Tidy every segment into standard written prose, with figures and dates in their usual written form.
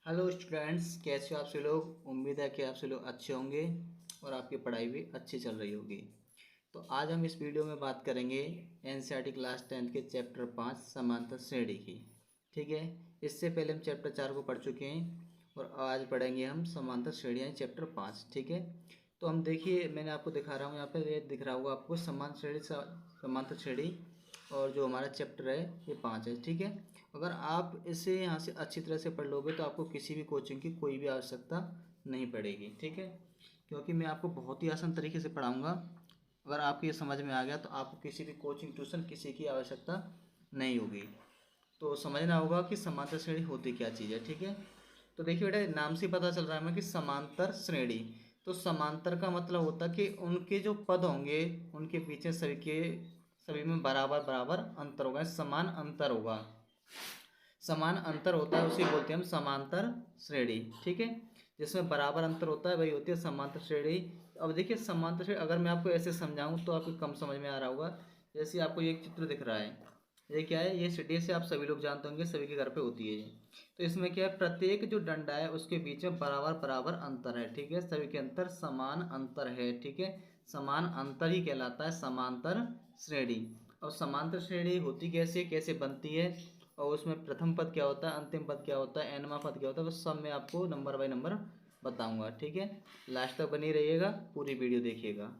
Hello students, कैसे हो आप सभी लोग। उम्मीद है कि आप सभी लोग अच्छे होंगे और आपकी पढ़ाई भी अच्छी चल रही होगी। तो आज हम इस वीडियो में बात करेंगे एनसीईआरटी क्लास 10 के चैप्टर 5 समांतर श्रेणी की। ठीक है, इससे पहले हम चैप्टर 4 को पढ़ चुके हैं और आज पढ़ेंगे हम समांतर श्रेणियाँ चैप्टर 5। ठीक है, तो हम देखिए, मैंने आपको दिखा रहा हूँ, यहाँ पर ये दिख रहा होगा आपको समांतर श्रेणी और जो हमारा चैप्टर है ये 5 है। ठीक है, अगर आप इसे यहाँ से अच्छी तरह से पढ़ लोगे तो आपको किसी भी कोचिंग की कोई भी आवश्यकता नहीं पड़ेगी। ठीक है, क्योंकि मैं आपको बहुत ही आसान तरीके से पढ़ाऊँगा। अगर आपको ये समझ में आ गया तो आपको किसी भी कोचिंग ट्यूशन किसी की आवश्यकता नहीं होगी। तो समझना होगा कि समांतर श्रेणी होती क्या चीज़ है। ठीक है, तो देखिए बेटा, नाम से पता चल रहा है हमें कि समांतर श्रेणी। तो समांतर का मतलब होता है कि उनके जो पद होंगे उनके पीछे सभी में बराबर बराबर अंतर होगा, समान अंतर होगा। समान अंतर होता है उसे बोलते हैं हम समांतर श्रेणी। ठीक है, जिसमें बराबर अंतर होता है वही होती है समांतर श्रेणी। अब देखिए, समांतर श्रेणी अगर मैं आपको ऐसे समझाऊं तो आपको कम समझ में आ रहा होगा। जैसे आपको ये एक चित्र दिख रहा है, ये क्या है, ये सीढ़ी से आप सभी लोग जानते होंगे, सभी के घर पे होती है ये। तो इसमें क्या है, प्रत्येक जो डंडा है उसके बीच में बराबर बराबर अंतर है। ठीक है, सभी के अंतर समान अंतर है। ठीक है, समान अंतर ही कहलाता है समांतर श्रेणी। और समांतर श्रेणी होती कैसे बनती है और उसमें प्रथम पद क्या होता है, अंतिम पद क्या होता है, एनवां पद क्या होता है, वो सब मैं आपको नंबर बाय नंबर बताऊंगा। ठीक है, लास्ट तक बनी रहिएगा, पूरी वीडियो देखिएगा।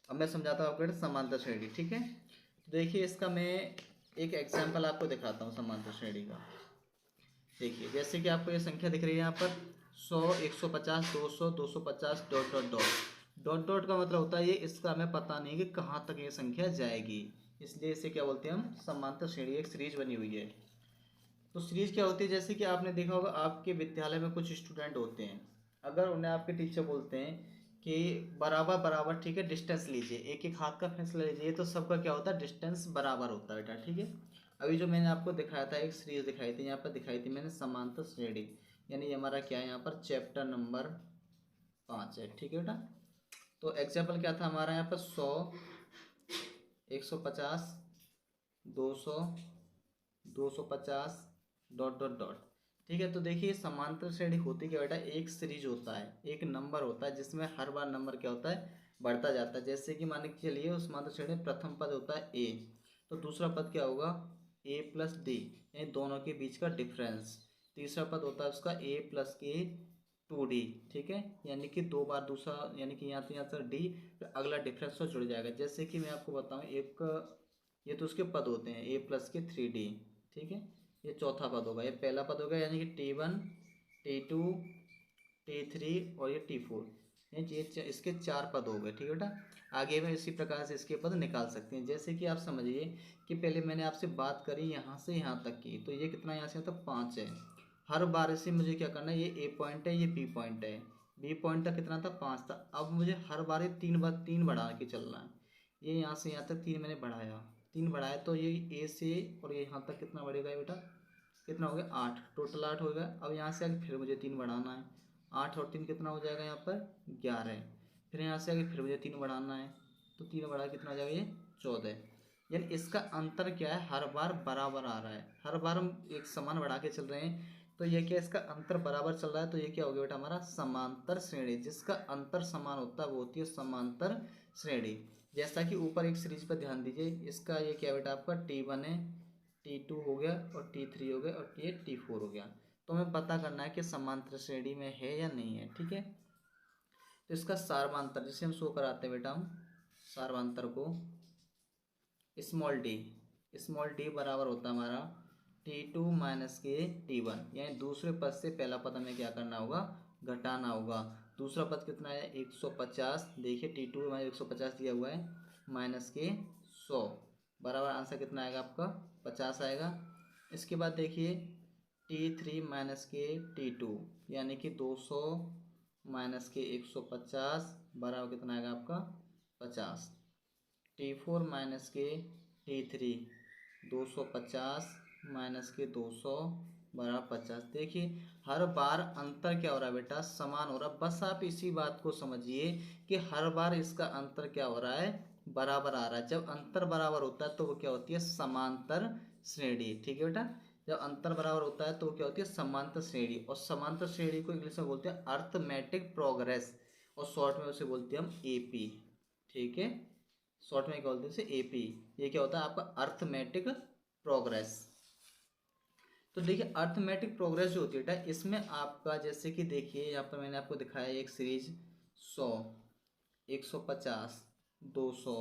अब मैं समझाता हूँ आपको समांतर श्रेणी। ठीक है, तो देखिए, इसका मैं एक एग्जाम्पल आपको दिखाता हूँ समांतर श्रेणी का। देखिए, जैसे कि आपको ये संख्या दिख रही है यहाँ पर 100, 150, 200, 250, dot dot dot. Dot dot का मतलब होता है ये, इसका हमें पता नहीं कि कहाँ तक ये संख्या जाएगी, इसलिए इसे क्या बोलते हैं हम, समांतर श्रेणी। एक सीरीज बनी हुई है। तो सीरीज क्या होती है, जैसे कि आपने देखा होगा आपके विद्यालय में कुछ स्टूडेंट होते हैं, अगर उन्हें आपके टीचर बोलते हैं कि बराबर बराबर, ठीक है, डिस्टेंस लीजिए, एक एक हाथ का फैसला लीजिए, तो सबका क्या होता है, डिस्टेंस बराबर होता है बेटा। ठीक है, अभी जो मैंने आपको दिखाया था, एक सीरीज दिखाई थी, यहाँ पर दिखाई थी मैंने समांतर श्रेणी, यानी ये हमारा क्या है, यहाँ पर चैप्टर नंबर 5 है। ठीक है बेटा, तो एग्जाम्पल क्या था हमारा यहाँ पर 100, 150, 200, 250, डॉट डॉट डॉट। ठीक है, तो देखिए, समांतर श्रेणी होती क्या बेटा, एक सीरीज होता है, एक नंबर होता है जिसमें हर बार नंबर क्या होता है, बढ़ता जाता है। जैसे कि मान के चलिए, उस समांतर श्रेणी में प्रथम पद होता है ए, तो दूसरा पद क्या होगा, ए प्लस डी, यानी दोनों के बीच का डिफरेंस। तीसरा पद होता है उसका ए प्लस के 2d। ठीक है, यानी कि दो बार दूसरा, यानी कि यहाँ से डी, फिर अगला डिफरेंस तो जुड़ जाएगा। जैसे कि मैं आपको बताऊँ, एक ये तो उसके पद होते हैं, ए प्लस के 3d। ठीक है, ये चौथा पद होगा, ये पहला पद होगा, यानी कि T1, T2, T3 और ये T4, यानी ये इसके 4 पद हो गए। ठीक है बेटा, आगे में इसी प्रकार से इसके पद निकाल सकते हैं। जैसे कि आप समझिए कि पहले मैंने आपसे बात करी यहाँ से यहाँ तक की, तो ये कितना, यहाँ से यहाँ तक 5 है। हर बार से मुझे क्या करना है, ये ए पॉइंट है, ये बी पॉइंट है, बी पॉइंट तक कितना था, 5 था। अब मुझे हर बार ये तीन बढ़ा के चलना है। ये यहाँ से यहाँ तक 3 मैंने बढ़ाया, 3 बढ़ाया, तो ये ए से और ये यहाँ तक कितना बढ़ेगा बेटा, कितना हो गया, 8, टोटल 8 हो गया। अब यहाँ से आगे फिर मुझे 3 बढ़ाना है, 8 और 3 कितना हो जाएगा यहाँ पर, 11। फिर यहाँ से आगे फिर मुझे 3 बढ़ाना है, तो 3 बढ़ा कितना हो जाएगा, ये 14। यानी इसका अंतर क्या है, हर बार बराबर आ रहा है, हर बार हम एक समान बढ़ा के चल रहे हैं, तो ये क्या, इसका अंतर बराबर चल रहा है, तो ये क्या हो गया बेटा, हमारा समांतर श्रेणी। जिसका अंतर समान होता है वो होती है समांतर श्रेणी। जैसा कि ऊपर एक सीरीज पर ध्यान दीजिए, इसका ये क्या बेटा, आपका T1 है, T2 हो गया और T3 हो गया और ये T4 हो गया। तो हमें पता करना है कि समांतर श्रेणी में है या नहीं है। ठीक है, तो इसका सार्वमांतर जिसे हम शो कराते हैं बेटा, हम सार्वमांतर को स्मॉल डी बराबर होता है हमारा T2 माइनस के T1, यानी दूसरे पद से पहला पद हमें क्या करना होगा, घटाना होगा। दूसरा पद कितना है, 150, देखिए T2 हमारे 150 दिया हुआ है, माइनस के 100, बराबर आंसर कितना आएगा आपका, 50 आएगा। इसके बाद देखिए T3 माइनस के T2, यानी कि 200 माइनस के 150, बराबर कितना आएगा आपका, 50। T4 माइनस के T3, 250 माइनस के 200 बराबर 50। देखिए, हर बार अंतर क्या हो रहा है बेटा, समान हो रहा है। बस आप इसी बात को समझिए कि हर बार इसका अंतर क्या हो रहा है, बराबर आ रहा है। जब अंतर बराबर होता है तो वो क्या होती है, समांतर श्रेणी। ठीक है बेटा, जब अंतर बराबर होता है तो क्या होती है समांतर श्रेणी, और समांतर श्रेणी को इंग्लिश में बोलते हैं अर्थमेटिक प्रोग्रेस, और शॉर्ट में उसे बोलते हैं हम एपी। ठीक है, शॉर्ट में क्या बोलते हैं इसे एपी। ये क्या होता है आपका अर्थमेटिक प्रोग्रेस। तो देखिए अर्थमेटिक प्रोग्रेस जो होती है बेटा, इसमें आपका जैसे कि देखिए यहाँ पर मैंने आपको दिखाया एक सीरीज 100, 150, 200,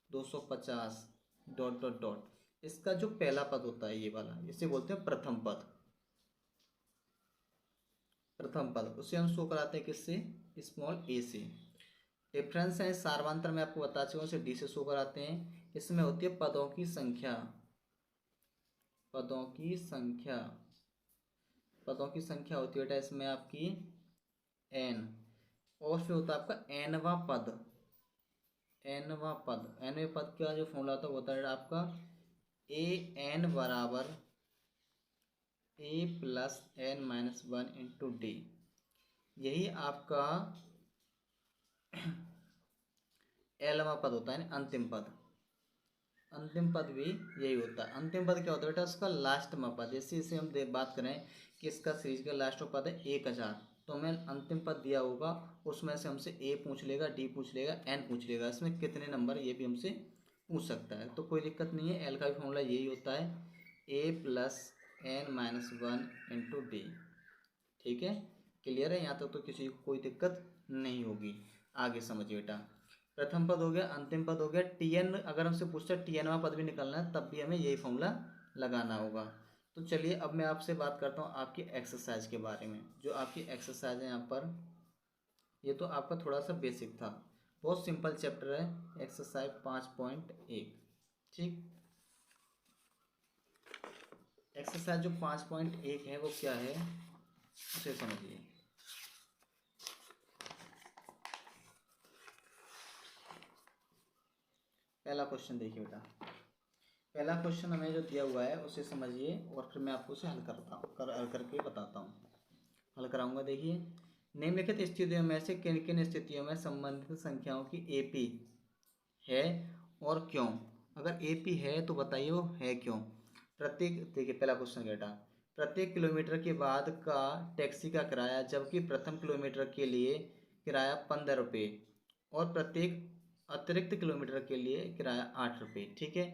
250 डॉट डॉट डॉट, इसका जो पहला पद होता है ये वाला, इसे बोलते हैं प्रथम पद। प्रथम पद उसे हम शो कराते हैं किससे, स्मॉल ए से। डिफरेंस है सार्वंतर में आपको बता चुका हूँ, इसे डी से शो कराते हैं। इसमें होती है पदों की संख्या, पदों की संख्या, पदों की संख्या होती है बेटा इसमें आपकी एन, और फिर होता है आपका एनवा पद, एनवा पद। एनवे पद का जो फॉर्मूला होता है वो होता है आपका ए एन बराबर a plus n minus one into d. यही आपका एलवा पद होता है, अंतिम पद। अंतिम पद भी यही होता है। अंतिम पद क्या होता है बेटा, उसका लास्ट में पद। जैसे इसे हम बात करें कि इसका सीरीज का लास्ट में पद है 1000, तो हमें अंतिम पद दिया होगा, उसमें से हमसे ए पूछ लेगा, डी पूछ लेगा, एन पूछ लेगा, इसमें कितने नंबर ये भी हमसे पूछ सकता है। तो कोई दिक्कत नहीं है, एल का भी फॉर्मूला यही होता है a plus n minus one into d. ठीक है, क्लियर है यहाँ तक तो किसी को कोई दिक्कत नहीं होगी। आगे समझिए बेटा, प्रथम पद हो गया, अंतिम पद हो गया। टीएन अगर हमसे पूछता है टीएनवा पद भी निकलना है तब भी हमें यही फॉर्मूला लगाना होगा। तो चलिए अब मैं आपसे बात करता हूँ आपकी एक्सरसाइज के बारे में। जो आपकी एक्सरसाइज है यहाँ पर, ये तो आपका थोड़ा सा बेसिक था, बहुत सिंपल चैप्टर है, एक्सरसाइज 5.1। ठीक, एक्सरसाइज जो 5.1 है वो क्या है उसे समझिए। पहला क्वेश्चन देखिए बेटा, पहला क्वेश्चन हमें जो दिया हुआ है उसे समझिए और फिर मैं आपको उसे हल करके बताता हूँ, हल कराऊंगा। देखिए, निम्नलिखित स्थितियों में से किन किन स्थितियों में संबंधित संख्याओं की एपी है और क्यों। अगर एपी है तो बताइए वो है क्यों। प्रत्येक, देखिए पहला क्वेश्चन बेटा, प्रत्येक किलोमीटर के बाद का टैक्सी का किराया, जबकि प्रथम किलोमीटर के लिए किराया 15 रुपये और प्रत्येक अतिरिक्त किलोमीटर के लिए किराया 8 रुपये। ठीक है,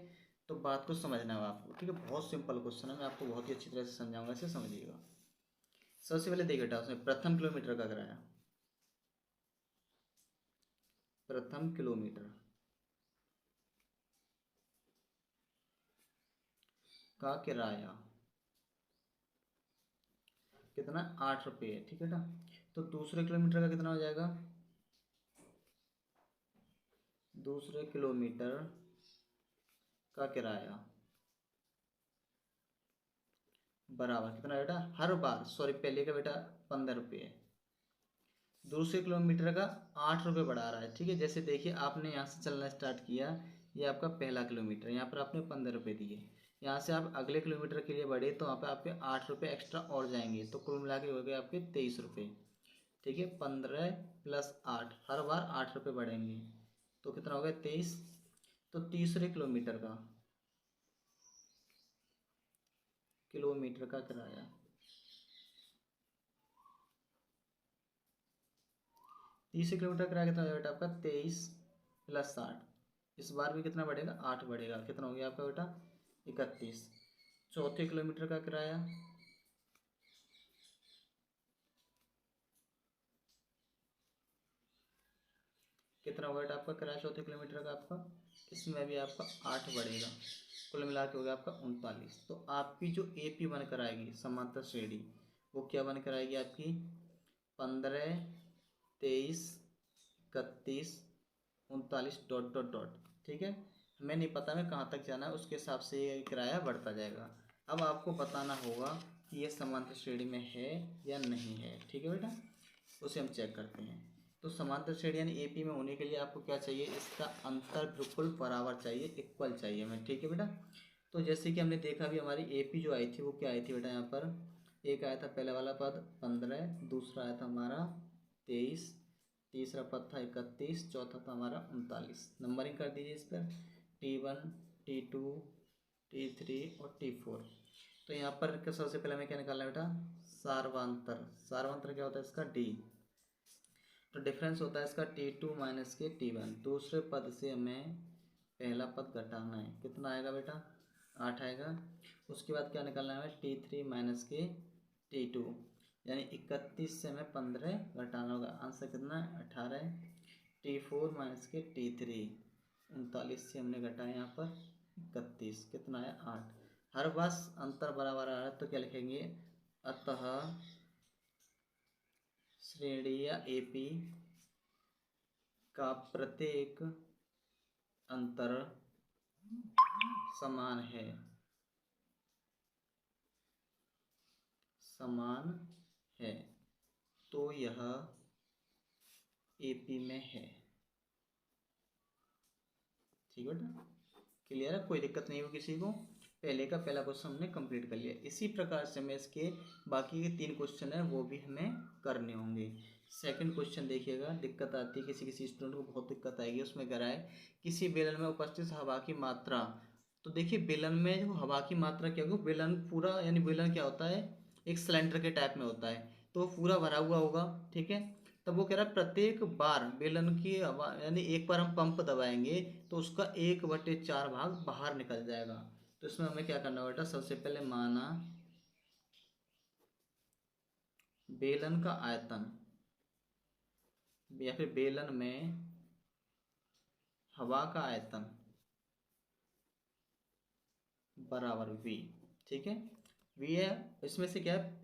तो बात को समझना है आपको। ठीक है, बहुत सिंपल क्वेश्चन है, मैं आपको बहुत ही अच्छी तरह से समझाऊंगा, इसे समझिएगा। सबसे पहले देखिए बेटा, उसमें प्रथम किलोमीटर का किराया, प्रथम किलोमीटर का किराया कितना, 8 रुपये है। ठीक है बेटा, तो दूसरे किलोमीटर का कितना हो जाएगा, दूसरे किलोमीटर का किराया बराबर कितना बेटा, हर बार सॉरी पहले का बेटा 15 रुपये है, दूसरे किलोमीटर का 8 रुपये बढ़ा रहा है। ठीक है, जैसे देखिए आपने यहाँ से चलना स्टार्ट किया, ये आपका पहला किलोमीटर, यहाँ पर आपने 15 रुपये दिए, यहाँ से आप अगले किलोमीटर के लिए बढ़े तो वहाँ पे आपके 8 रुपये एक्स्ट्रा और जाएंगे, तो कुल मिला के हो गए आपके 23 रुपये। ठीक है, 15 प्लस 8, हर बार 8 रुपये बढ़ेंगे, तो कितना हो गया 23। तो तीसरे किलोमीटर का, किलोमीटर का किराया, तीसरे किलोमीटर किराया कितना हो जाएगा बेटा आपका 23 प्लस 60, इस बार भी कितना बढ़ेगा 8 बढ़ेगा, कितना हो गया आपका बेटा 31। चौथे किलोमीटर का किराया, कितना होगा बेटा आपका किराया चौथे किलोमीटर का आपका, इसमें भी आपका 8 बढ़ेगा, कुल मिला के हो गया आपका 39। तो आपकी जो एपी बनकर आएगी समांतर श्रेणी, वो क्या बनकर आएगी आपकी 15, 23, 31, 39 डॉट डॉट डॉट। ठीक है, हमें नहीं पता हमें कहाँ तक जाना है, उसके हिसाब से ये किराया बढ़ता जाएगा। अब आपको बताना होगा कि ये समांतर श्रेणी में है या नहीं है। ठीक है बेटा, उसे हम चेक करते हैं। तो समांतर श्रेणी यानी एपी में होने के लिए आपको क्या चाहिए, इसका अंतर बिल्कुल बराबर चाहिए, इक्वल चाहिए हमें। ठीक है बेटा, तो जैसे कि हमने देखा भी हमारी एपी जो आई थी वो क्या आई थी बेटा, यहाँ पर एक आया था पहला वाला पद 15, दूसरा आया था हमारा 23, तीसरा पद था 31, चौथा था हमारा 39। नंबरिंग कर दीजिए इस पर T1, T2, T3 और T4। तो यहाँ पर सबसे पहले हमें क्या निकालना है बेटा, सार्वंतर। सार्वंतर क्या होता है इसका, डी। तो डिफरेंस होता है इसका T2 माइनस के T1। दूसरे पद से हमें पहला पद घटाना है, कितना आएगा बेटा, 8 आएगा। उसके बाद क्या निकालना है, T3 माइनस के T2, यानी 31 से हमें 15 घटाना होगा। आंसर कितना है, 18 है। T4 माइनस के T3, 39 से हमने घटाया यहाँ पर 31, कितना है, 8। हर बस अंतर बराबर आ रहा है तो क्या लिखेंगे, अतः श्रेणी या AP का प्रत्येक अंतर समान है, समान है, तो यह AP में है। ठीक है बेटा, क्लियर है, कोई दिक्कत नहीं हो किसी को। पहले का पहला क्वेश्चन हमने कंप्लीट कर लिया। इसी प्रकार से हमें इसके बाकी के 3 क्वेश्चन है वो भी हमें करने होंगे। सेकंड क्वेश्चन देखिएगा, दिक्कत आती है किसी किसी स्टूडेंट को, बहुत दिक्कत आएगी। उसमें कह रहा है किसी बेलन में उपस्थित हवा की मात्रा। तो देखिए बेलन में जो हवा की मात्रा क्या होगी, बेलन पूरा, यानी बेलन क्या होता है, एक सिलेंडर के टाइप में होता है, तो वो पूरा भरा हुआ होगा। ठीक है, तब वो कह रहा है प्रत्येक बार बेलन की हवा, यानी एक बार हम पंप दबाएंगे तो उसका 1/4 भाग बाहर निकल जाएगा। तो इसमें हमें क्या करना बेटा, सबसे पहले माना बेलन का आयतन या फिर बेलन में हवा का आयतन बराबर V। ठीक है, V है, इसमें से क्या है,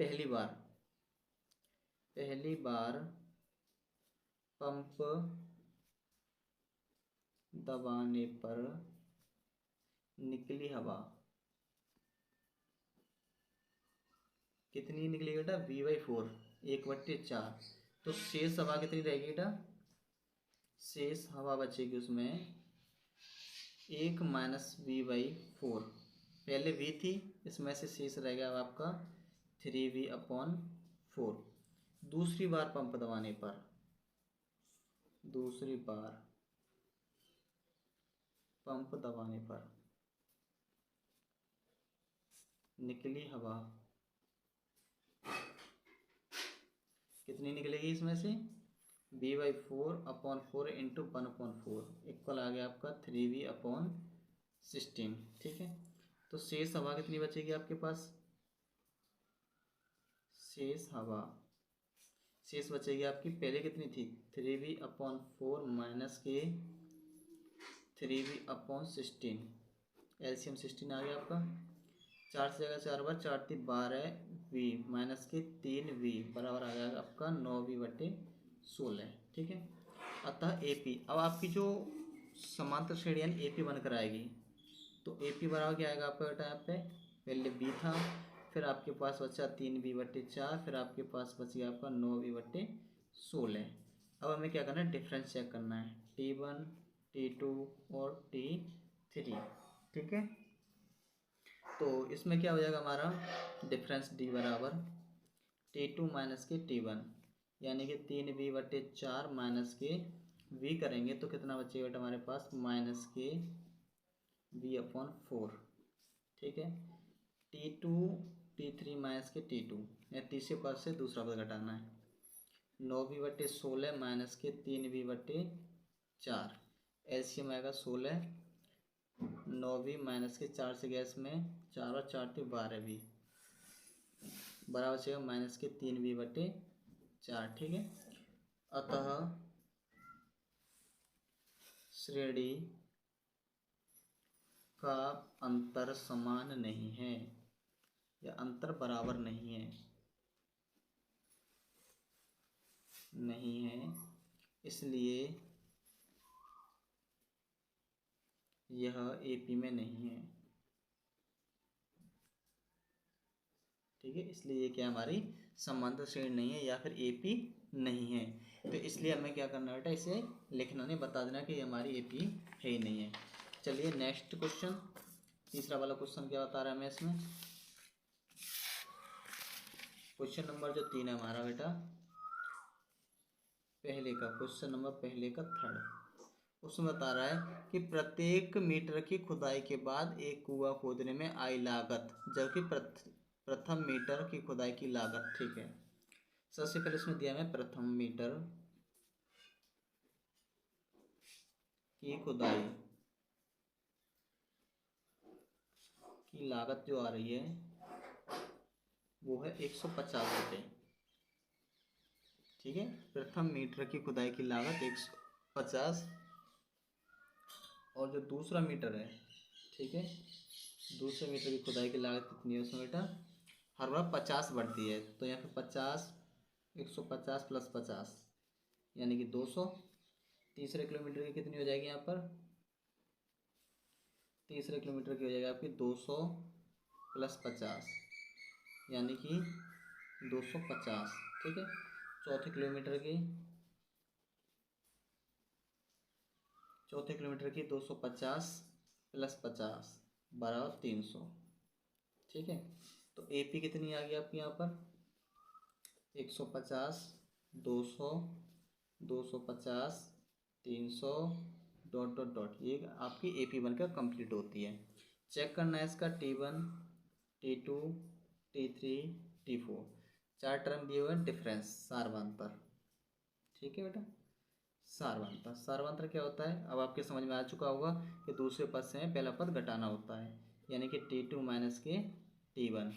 पहली बार पंप दबाने पर निकली हवा कितनी निकली बेटा, V/4, 1/4। तो शेष हवा कितनी रहेगी बेटा, शेष हवा बचेगी उसमें 1 माइनस V/4। पहले V थी, इसमें से शेष रह गया आपका 3V/4। दूसरी बार पंप दबाने पर, दूसरी बार पंप दबाने पर निकली हवा कितनी निकलेगी, इसमें से V/4/4 इंटू 1/4 इक्वल आ गया आपका 3V/16। ठीक है, तो शेष हवा कितनी बचेगी आपके पास, शेष बचेगी आपकी, पहले कितनी थी 3V/4 माइनस के 3V/16, एलसीएम 16 आ गया आपका। 4 से जगह 4 बार 4 3 12V माइनस के 3V बराबर आ जाएगा आपका 9V/16। ठीक है, अतः AP, अब आपकी जो समांतर श्रेणी यानी AP बनकर आएगी, तो AP बराबर क्या आएगा आपका बेटा, यहाँ पे पहले B था, फिर आपके पास बचा 3V/4, फिर आपके पास बच गया आपका 9V/16। अब हमें क्या करना है, डिफरेंस चेक करना है, T1 T2 और T3। ठीक है, तो इसमें क्या हो जाएगा हमारा डिफरेंस D बराबर T2 माइनस के T1, यानी कि 3V/4 माइनस के V करेंगे तो कितना बचेगा बेटा हमारे पास, माइनस के V/4। ठीक है, T2 T3 माइनस के T2, या तीसरे पद से दूसरा पद घटाना है, 9V/16 माइनस के 3V/4, एलसीएम आएगा 16, 9V माइनस के 4 से गैस में 4 और 4 थे 12V बराबर से माइनस के 3V/4। ठीक है, अतः श्रेणी का अंतर समान नहीं है या अंतर बराबर नहीं है, इसलिए यह AP में नहीं है। ठीक है, इसलिए ये क्या हमारी समांतर श्रेणी नहीं है या फिर AP नहीं है। तो इसलिए हमें क्या करना बेटा, इसे लिखना नहीं, बता देना कि ये हमारी AP है ही नहीं है। चलिए नेक्स्ट क्वेश्चन, तीसरा वाला क्वेश्चन क्या बता रहा है हमें इसमें, क्वेश्चन नंबर जो 3 है हमारा बेटा, पहले का क्वेश्चन नंबर, पहले का थर्ड, उसमें बता रहा है कि प्रत्येक मीटर की खुदाई के बाद एक कुआं खोदने में आई लागत, जबकि प्रथम मीटर की खुदाई की लागत। ठीक है, सबसे पहले इसमें दिया है प्रथम मीटर की खुदाई की लागत जो आ रही है वो है 150 रुपये। ठीक है, प्रथम मीटर की खुदाई की लागत 150, और जो दूसरा मीटर है, ठीक है, दूसरे मीटर की खुदाई की लागत कितनी है उसमें बेटा, हर बार 50 बढ़ती है, तो यहाँ पे 50, 150 प्लस 50 यानी कि 200। तीसरे किलोमीटर की कितनी हो जाएगी यहाँ पर, तीसरे किलोमीटर की हो जाएगी आपकी 200 प्लस 50 यानी कि 250। ठीक है, चौथे किलोमीटर की, चौथे किलोमीटर की 250 प्लस 50 बराबर 300। ठीक है, तो एपी कितनी आ गई आपकी यहाँ पर, 150, 200, 250, 300, डॉट डॉट डॉट, ये आपकी एपी बनकर कंप्लीट होती है। चेक करना है इसका T1, T2, T3, T4, चार टर्म दिए हुए हैं डिफरेंस, सारवांतर। ठीक है बेटा, सारवांतर, सारवांतर क्या होता है अब आपके समझ में आ चुका होगा कि दूसरे पद से पहला पद घटाना होता है, यानी कि T2 माइनस के T1,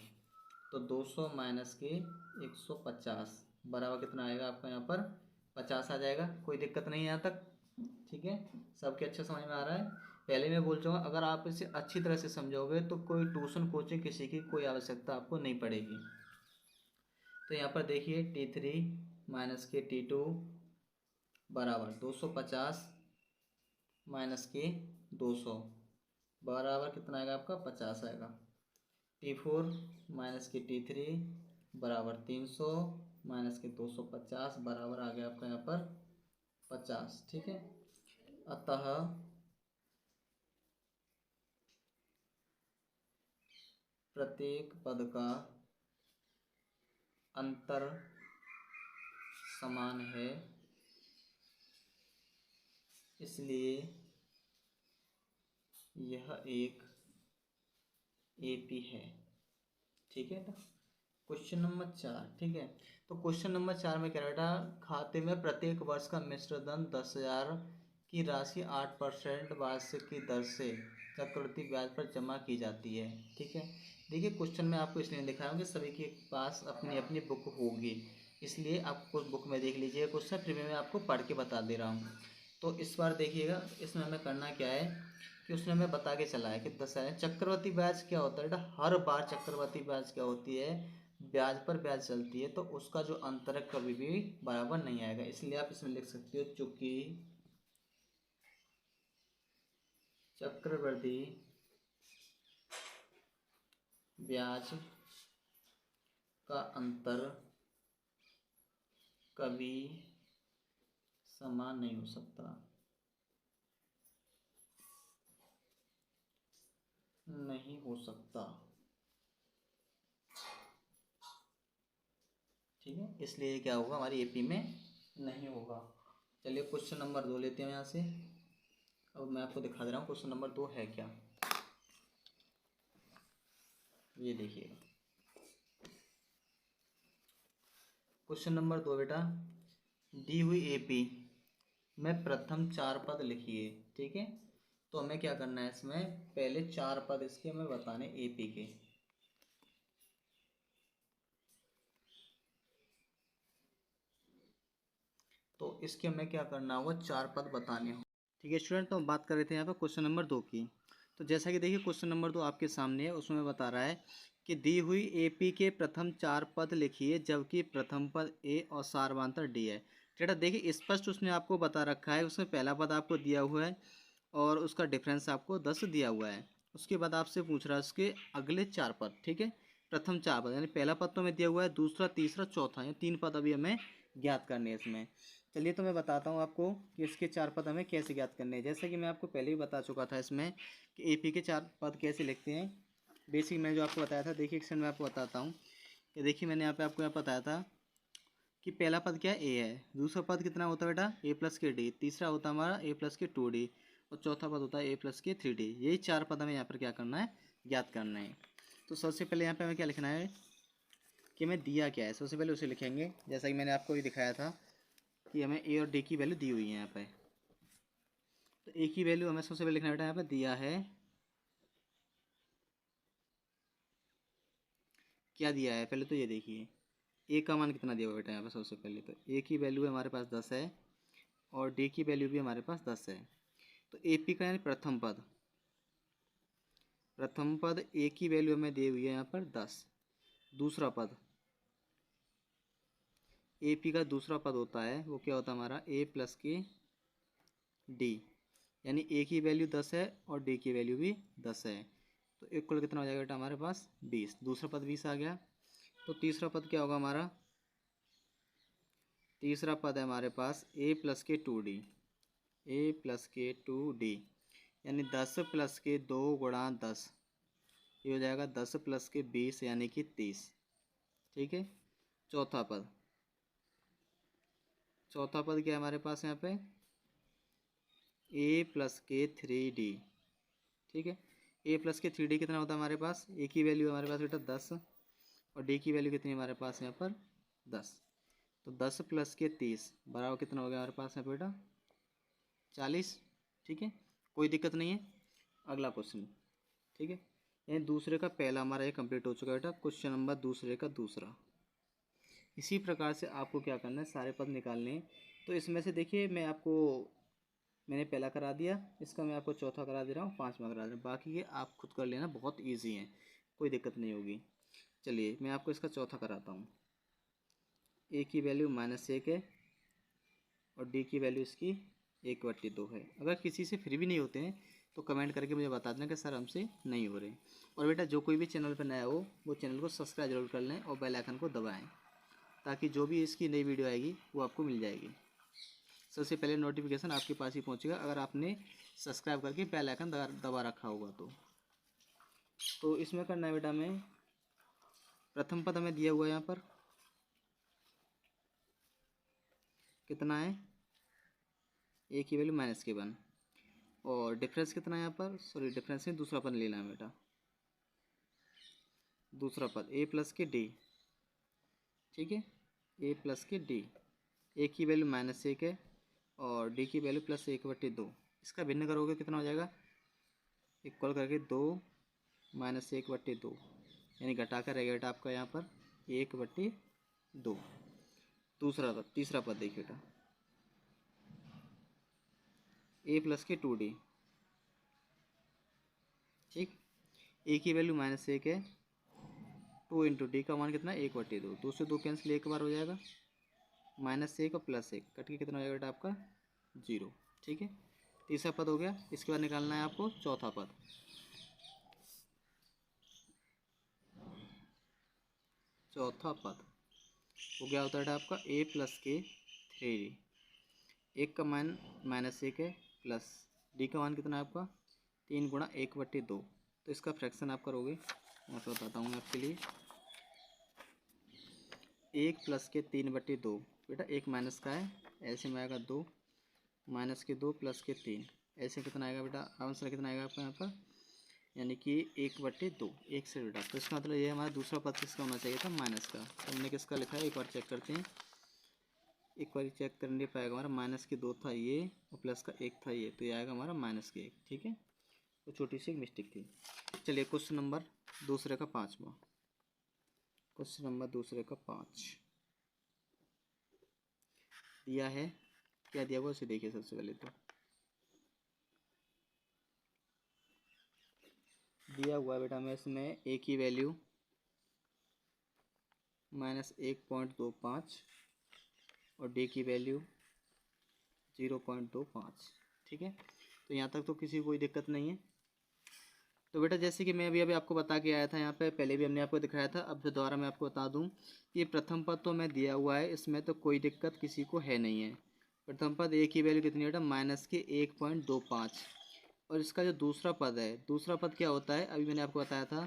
तो 200 माइनस के 150 बराबर कितना आएगा आपका यहाँ पर 50 आ जाएगा। कोई दिक्कत नहीं है यहाँ तक, ठीक है, सबके अच्छा समझ में आ रहा है। पहले मैं बोल चाहूँगा, अगर आप इसे अच्छी तरह से समझोगे तो कोई ट्यूशन कोचिंग किसी की कोई आवश्यकता आपको नहीं पड़ेगी। तो यहाँ पर देखिए T3 माइनस के T2 बराबर 250 माइनस के 200 बराबर कितना आएगा आपका 50 आएगा। T4 माइनस के T3 बराबर 300 माइनस के 250 बराबर आ गया आपका यहाँ पर 50। ठीक है, अतः प्रत्येक पद का अंतर समान है, इसलिए यह एक एपी है। ठीक है बेटा, क्वेश्चन नंबर 4। ठीक है, तो क्वेश्चन नंबर 4 में क्या बेटा, खाते में प्रत्येक वर्ष का मिश्र धन 10,000 की राशि 8% वार्षिक की दर से चक्रवृद्धि ब्याज पर जमा की जाती है। ठीक है, देखिए क्वेश्चन में आपको इसलिए दिखाया हूँ कि सभी के पास अपनी अपनी बुक होगी, इसलिए आपको बुक में देख लीजिए क्वेश्चन, फिर मैं आपको पढ़ के बता दे रहा हूँ। तो इस बार देखिएगा, इसमें हमें करना क्या है कि उसने हमें बता के चला है कि 10,000 चक्रवृद्धि ब्याज क्या होता है बेटा, हर बार चक्रवृद्धि ब्याज क्या होती है, ब्याज पर ब्याज चलती है, तो उसका जो अंतर है कभी भी बराबर नहीं आएगा, इसलिए आप इसमें लिख सकते हो चूंकि चक्रवृद्धि ब्याज का अंतर कभी समान नहीं हो सकता, नहीं हो सकता। ठीक है, इसलिए क्या होगा हमारी एपी में नहीं होगा। चलिए क्वेश्चन नंबर 2 लेते हैं यहाँ से। अब मैं आपको दिखा दे रहा हूँ क्वेश्चन नंबर 2 है क्या, ये देखिएगा। क्वेश्चन नंबर 2 बेटा, दी हुई एपी में प्रथम 4 पद लिखिए। ठीक है, तो हमें क्या करना है, इसमें पहले 4 पद इसके हमें बताने एपी के। तो इसके हमें क्या करना होगा, 4 पद बताने हो। ठीक है स्टूडेंट, तो हम बात कर रहे थे यहाँ पर क्वेश्चन नंबर 2 की। तो जैसा कि देखिए क्वेश्चन नंबर 2 आपके सामने है, उसमें बता रहा है कि दी हुई एपी के प्रथम 4 पद लिखिए, जबकि प्रथम पद ए और सारवांतर डी है। बेटा देखिए स्पष्ट उसने आपको बता रखा है, उसमें पहला पद आपको दिया हुआ है और उसका डिफरेंस आपको 10 दिया हुआ है। उसके बाद आपसे पूछ रहा है उसके अगले 4 पद। ठीक है, प्रथम 4 पद यानी पहला पद तो हमें दिया हुआ है, दूसरा, तीसरा, चौथा, ये 3 पद अभी हमें ज्ञात करने हैं इसमें। चलिए तो मैं बताता हूँ आपको कि इसके 4 पद हमें कैसे ज्ञात करने हैं। जैसे कि मैं आपको पहले ही बता चुका था इसमें कि एपी के 4 पद कैसे लिखते हैं। बेसिक मैं जो आपको बताया था, देखिए एक सेकंड में आपको बताता हूँ कि देखिए मैंने यहाँ पे आपको बताया था कि पहला पद क्या है, ए है, दूसरा पद कितना होता है बेटा, ए प्लस के डी, तीसरा होता है हमारा ए प्लस के 2d, और चौथा पद होता है ए प्लस के 3d। यही 4 पद हमें यहाँ पर क्या करना है, ज्ञात करना है। तो सबसे पहले यहाँ पे हमें क्या लिखना है कि हमें दिया क्या है, सबसे पहले उसे लिखेंगे। जैसा कि मैंने आपको भी दिखाया था कि हमें ए और डी की वैल्यू दी हुई है यहाँ पे। तो ए की वैल्यू हमें सबसे पहले लिखना है बेटा, यहाँ पे दिया है, क्या दिया है पहले तो ये देखिए, ए का मान कितना दिया हुआ बेटा यहाँ पे। सबसे पहले तो ए की वैल्यू हमारे पास 10 है और डी की वैल्यू भी हमारे पास 10 है। तो ए पी का यानी प्रथम पद, प्रथम पद ए की वैल्यू हमें दी हुई है यहाँ पर 10। दूसरा पद ए पी का दूसरा पद होता है वो क्या होता है हमारा, ए प्लस के डी, यानी ए की वैल्यू 10 है और डी की वैल्यू भी 10 है। तो इक्वल कितना हो जाएगा बेटा हमारे पास 20। दूसरा पद 20 आ गया। तो तीसरा पद क्या होगा हमारा, तीसरा पद है हमारे पास ए प्लस के 2d, ए प्लस के 2d, यानी 10 प्लस के 2 गुणा 10, ये हो जाएगा 10 प्लस के 20 यानी कि 30। ठीक है। चौथा पद, चौथा पद क्या है हमारे पास यहाँ पे, ए प्लस के 3d। ठीक है। ए प्लस के 3d कितना होता है हमारे पास, ए की वैल्यू हमारे पास बेटा 10 और डी की वैल्यू कितनी है हमारे पास यहाँ पर 10। तो 10 प्लस के 30 बराबर कितना हो गया हमारे पास यहाँ पे बेटा 40। ठीक है, कोई दिक्कत नहीं है। अगला क्वेश्चन। ठीक है, यानी दूसरे का पहला हमारा ये कंप्लीट हो चुका है बेटा। क्वेश्चन नंबर दूसरे का दूसरा। इसी प्रकार से आपको क्या करना है, सारे पद निकालने हैं। तो इसमें से देखिए मैंने पहला करा दिया, इसका मैं आपको चौथा करा दे रहा हूँ, पाँचवा करा दे रहा हूँ। बाकी ये आप खुद कर लेना, बहुत ईजी है, कोई दिक्कत नहीं होगी। चलिए मैं आपको इसका चौथा कराता हूँ। ए की वैल्यू -1 है और डी की वैल्यू इसकी 1/2 है। अगर किसी से फिर भी नहीं होते हैं तो कमेंट करके मुझे बता देना कि सर हमसे नहीं हो रहे। और बेटा जो कोई भी चैनल पर नया हो वो चैनल को सब्सक्राइब जरूर कर लें और बेल आइकन को दबाएं, ताकि जो भी इसकी नई वीडियो आएगी वो आपको मिल जाएगी। सबसे पहले नोटिफिकेशन आपके पास ही पहुंचेगा अगर आपने सब्सक्राइब करके बेल आइकन दबा रखा होगा तो इसमें करना है बेटा हमें, प्रथम पद हमें दिया हुआ है यहाँ पर कितना है, ए की वैल्यू -1 और डिफरेंस कितना है यहाँ पर, सॉरी डिफरेंस में दूसरा पद लेना है बेटा। दूसरा पद ए प्लस के डी। ठीक है, ए प्लस के डी, ए की वैल्यू -1 है और डी की वैल्यू +1/2। इसका भिन्न करोगे कितना हो जाएगा, इक्वल करके 2 - 1/2, यानी घटा कर रहेगा बेटा आपका यहाँ पर 1/2। दूसरा पद, तीसरा पद देखिए बेटा, ए प्लस के 2d। ठीक, ए की वैल्यू -1 है, 2 इंटू डी का मान कितना है 1/2। 2 से 2 कैंसिल, एक बार हो जाएगा, -1 और +1 कट के कितना हो जाएगा बेटा आपका 0। ठीक है, तीसरा पद हो गया। इसके बाद निकालना है आपको चौथा पद। चौथा पद वो क्या होता है बेटा आपका ए प्लस के 3d। एक का मान -1 है प्लस डी का मान कितना है आपका 3 गुणा 1/2। तो इसका फ्रैक्शन आप करोगे, मैं आपको बताता हूँ आपके लिए। 1 प्लस के 3/2 बेटा, एक माइनस का है, ऐसे में आएगा 2 -2 प्लस के 3, ऐसे कितना आएगा बेटा आंसर कितना आएगा आपका यहाँ पर, यानी कि 1/2 एक से बेटा। तो इसका मतलब ये हमारा दूसरा पद किसका होना चाहिए था, माइनस का। तो हमने किसका लिखा है, एक बार चेक करते हैं। एक बार चेक करने पाएगा हमारा -2 था ये और प्लस का 1 था ये, तो ये आएगा हमारा -1। ठीक है, तो छोटी सी एक मिस्टेक थी। चलिए क्वेश्चन नंबर दूसरे का 5वां। क्वेश्चन नंबर दूसरे का 5 दिया है, क्या दिया हुआ उसे देखिए। सबसे पहले तो दिया हुआ है बेटा हमें इसमें ए की वैल्यू -1.25 और डी की वैल्यू 0.25। ठीक है, तो यहाँ तक तो किसी को कोई दिक्कत नहीं है। तो बेटा जैसे कि मैं अभी आपको बता के आया था, यहाँ पे पहले भी हमने आपको दिखाया था, अब दोबारा मैं आपको बता दूँ कि प्रथम पद तो मैं दिया हुआ है, इसमें तो कोई दिक्कत किसी को है नहीं है। प्रथम पद ए की वैल्यू कितनी है बेटा, -1.25। और इसका जो दूसरा पद है, दूसरा पद क्या होता है, अभी मैंने आपको बताया था,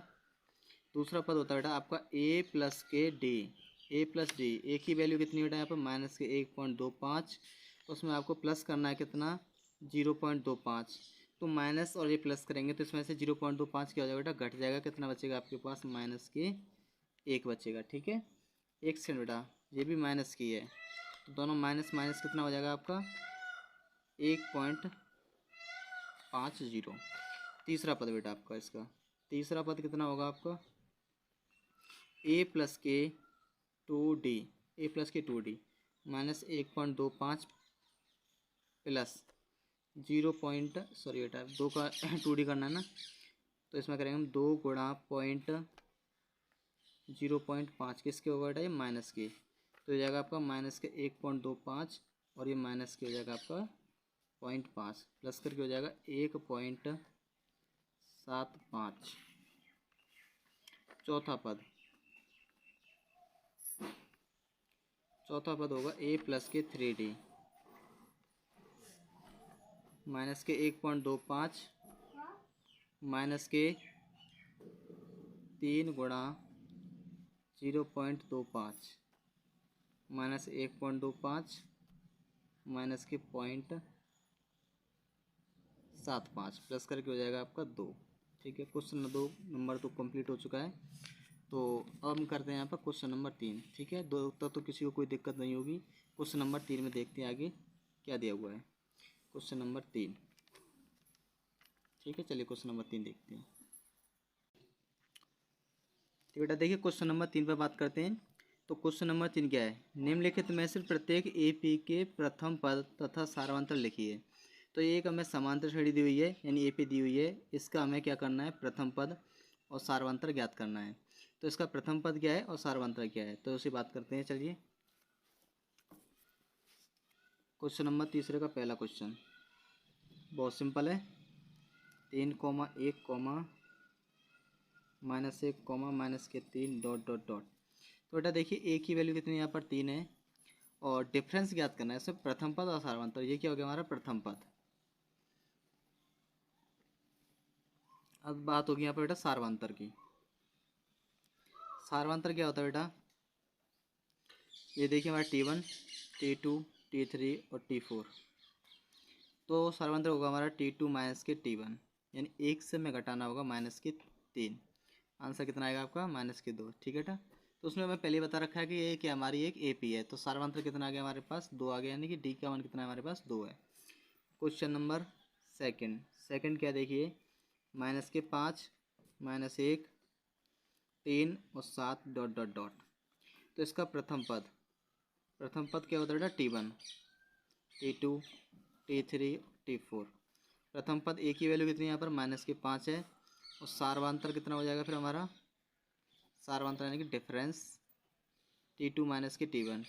दूसरा पद होता है बेटा आपका ए प्लस के डी। ए प्लस डी, ए की वैल्यू कितनी बेटा यहाँ पर माइनस के 1.25, उसमें आपको प्लस करना है कितना 0.25। तो माइनस और ये प्लस करेंगे तो इसमें से 0.25 क्या हो जाएगा बेटा, घट जाएगा, कितना बचेगा आपके पास माइनस के 1 बचेगा। ठीक है, एक सेकंड बेटा, ये भी माइनस की है तो दोनों माइनस माइनस कितना हो जाएगा आपका 1.50। तीसरा पद बेटा आपका, इसका तीसरा पद कितना होगा आपका ए प्लस के 2d, ए प्लस के 2d minus 1.25 plus 0 point sorry बेटा 2 का 2d करना है ना, तो इसमें करेंगे हम 2 गुणा 0.5 किसके होगा बेटा, ये माइनस के, तो हो जाएगा आपका माइनस के 1.25 और ये माइनस के हो जाएगा आपका 0.5 प्लस करके हो जाएगा 1.75। चौथा पद होगा ए प्लस के 3d माइनस के 1.25 माइनस के 3 गुणा 0.25 माइनस 1.25 माइनस के 0.75 प्लस करके हो जाएगा आपका 2। ठीक है, क्वेश्चन नंबर 2 कंप्लीट हो चुका है। तो अब हम करते हैं यहाँ पर क्वेश्चन नंबर 3। ठीक है, 2 तक तो किसी को कोई दिक्कत नहीं होगी। क्वेश्चन नंबर 3 में देखते हैं आगे क्या दिया हुआ है। क्वेश्चन नंबर 3, ठीक है, चलिए क्वेश्चन नंबर 3 देखते हैं। तो बेटा देखिए क्वेश्चन नंबर 3 पर बात करते हैं। तो क्वेश्चन नंबर 3 क्या है, निम्नलिखित में से प्रत्येक ए पी के प्रथम पद तथा सारांतर लिखिए। तो ये एक हमें समांतर श्रेणी दी हुई है, यानी ए पी दी हुई है, इसका हमें क्या करना है, प्रथम पद और सारांतर ज्ञात करना है। तो इसका प्रथम पद क्या है और सारांतर क्या है, तो उसी बात करते हैं। चलिए क्वेश्चन नंबर 3 का पहला क्वेश्चन बहुत सिंपल है, 3,1, माइनस 1, माइनस के 3 डॉट डॉट डॉट। तो बेटा देखिए ए की वैल्यू कितनी यहाँ पर 3 है और डिफरेंस ज्ञात करना है, इसमें प्रथम पद और सारांतर। ये क्या हो गया हमारा प्रथम पद। अब बात होगी यहाँ पर बेटा सारांतर की। सारांतर क्या होता है बेटा, ये देखिए हमारा T1, T2, T3 और T4। तो सारांतर होगा हमारा T2 माइनस के T1, यानी 1 से में घटाना होगा माइनस के 3। आंसर कितना आएगा आपका माइनस के 2। ठीक है बेटा, तो उसमें हमें पहले बता रखा है कि ये क्या हमारी एक AP है, तो सारांतर कितना आ गया हमारे पास 2 आ गया, यानी कि D का मान कितना है हमारे पास 2 है। क्वेश्चन नंबर सेकंड क्या देखिए, माइनस के 5, माइनस 1, 3 और 7 डॉट डॉट डॉट। तो इसका प्रथम पद क्या होता है बेटा T1, T2, T3, T4। प्रथम पद ए की वैल्यू कितनी है यहाँ पर माइनस के 5 है और सार्वांतर कितना हो जाएगा फिर हमारा, सार्वांतर यानी कि डिफरेंस T2 माइनस के T1,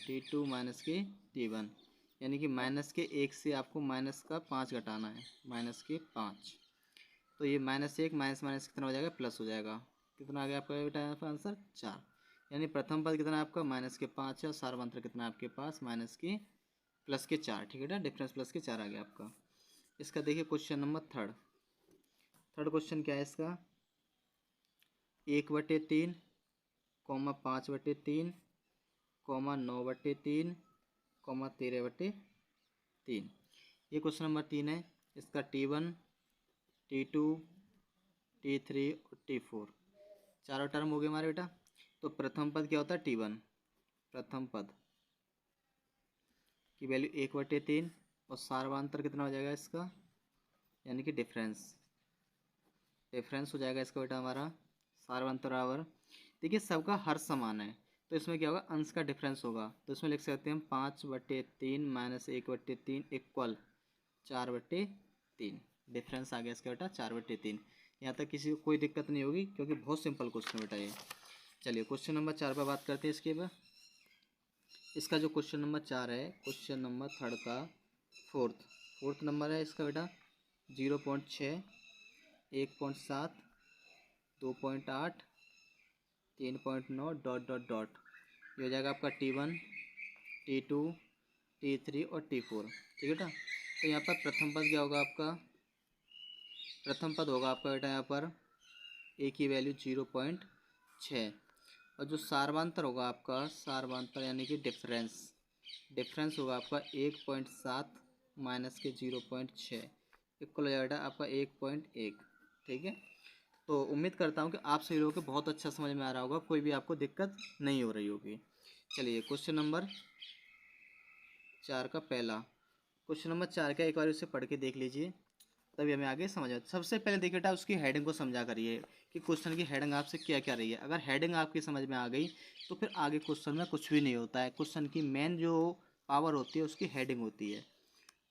यानी कि माइनस के 1 से आपको माइनस का 5 घटाना है, माइनस के 5। तो ये माइनस 1 माइनस माइनस कितना हो जाएगा प्लस हो जाएगा, कितना आ गया आपका बेटा यहाँ पर आंसर 4। यानी प्रथम पद कितना है आपका माइनस के 5 है और सार्वांतर कितना है आपके पास माइनस के प्लस के 4। ठीक है ना, डिफरेंस प्लस के 4 आ गया आपका। इसका देखिए क्वेश्चन नंबर थर्ड क्वेश्चन क्या है इसका, 1/3, 5/3, 9/3, 13/3। ये क्वेश्चन नंबर 3 है। इसका T1, T2, T3 और T4 चारों टर्म हो गए हमारे बेटा। तो प्रथम पद क्या होता है T1, प्रथम पद की वैल्यू 1/3 और सार्वांतर कितना हो जाएगा इसका, यानी कि डिफरेंस हो जाएगा इसका बेटा हमारा सार्वांतर बराबर। देखिए सबका हर समान है तो इसमें क्या होगा अंश का डिफरेंस होगा, तो इसमें लिख सकते हैं 5/3 माइनस 1/3 इक्वल 4/3। डिफरेंस आ गया इसका बेटा 4/3। यहाँ तक किसी को कोई दिक्कत नहीं होगी क्योंकि बहुत सिंपल क्वेश्चन बेटा ये। चलिए क्वेश्चन नंबर 4 पर बात करते हैं। इसके बाद इसका जो क्वेश्चन नंबर 4 है, क्वेश्चन नंबर थर्ड का फोर्थ नंबर है इसका बेटा 0.6, 1.7, 2.8, 3.9 डॉट डॉट डॉट। ये हो जाएगा आपका T1, T2, T3 और T4। ठीक है बेटा, तो यहाँ पर प्रथम पद क्या होगा आपका, प्रथम पद होगा आपका बेटा यहाँ पर ए की वैल्यू 0.6 और जो सार्वंतर होगा आपका, सार्वंतर यानी कि डिफरेंस, डिफरेंस होगा आपका 1.7 माइनस के 0.6 इक्वल हो जाएगा आपका 1.1। ठीक है, तो उम्मीद करता हूँ कि आप सभी लोगों को बहुत अच्छा समझ में आ रहा होगा, कोई भी आपको दिक्कत नहीं हो रही होगी। चलिए क्वेश्चन नंबर 4 का पहला, क्वेश्चन नंबर 4 का एक बार उसे पढ़ के देख लीजिए, तभी हमें आगे समझ आता। सबसे पहले देखिए बेटा उसकी हेडिंग को समझा करिए कि क्वेश्चन की हेडिंग आपसे क्या क्या रही है। अगर हेडिंग आपकी समझ में आ गई तो फिर आगे क्वेश्चन में कुछ भी नहीं होता है। क्वेश्चन की मेन जो पावर होती है उसकी हेडिंग होती है।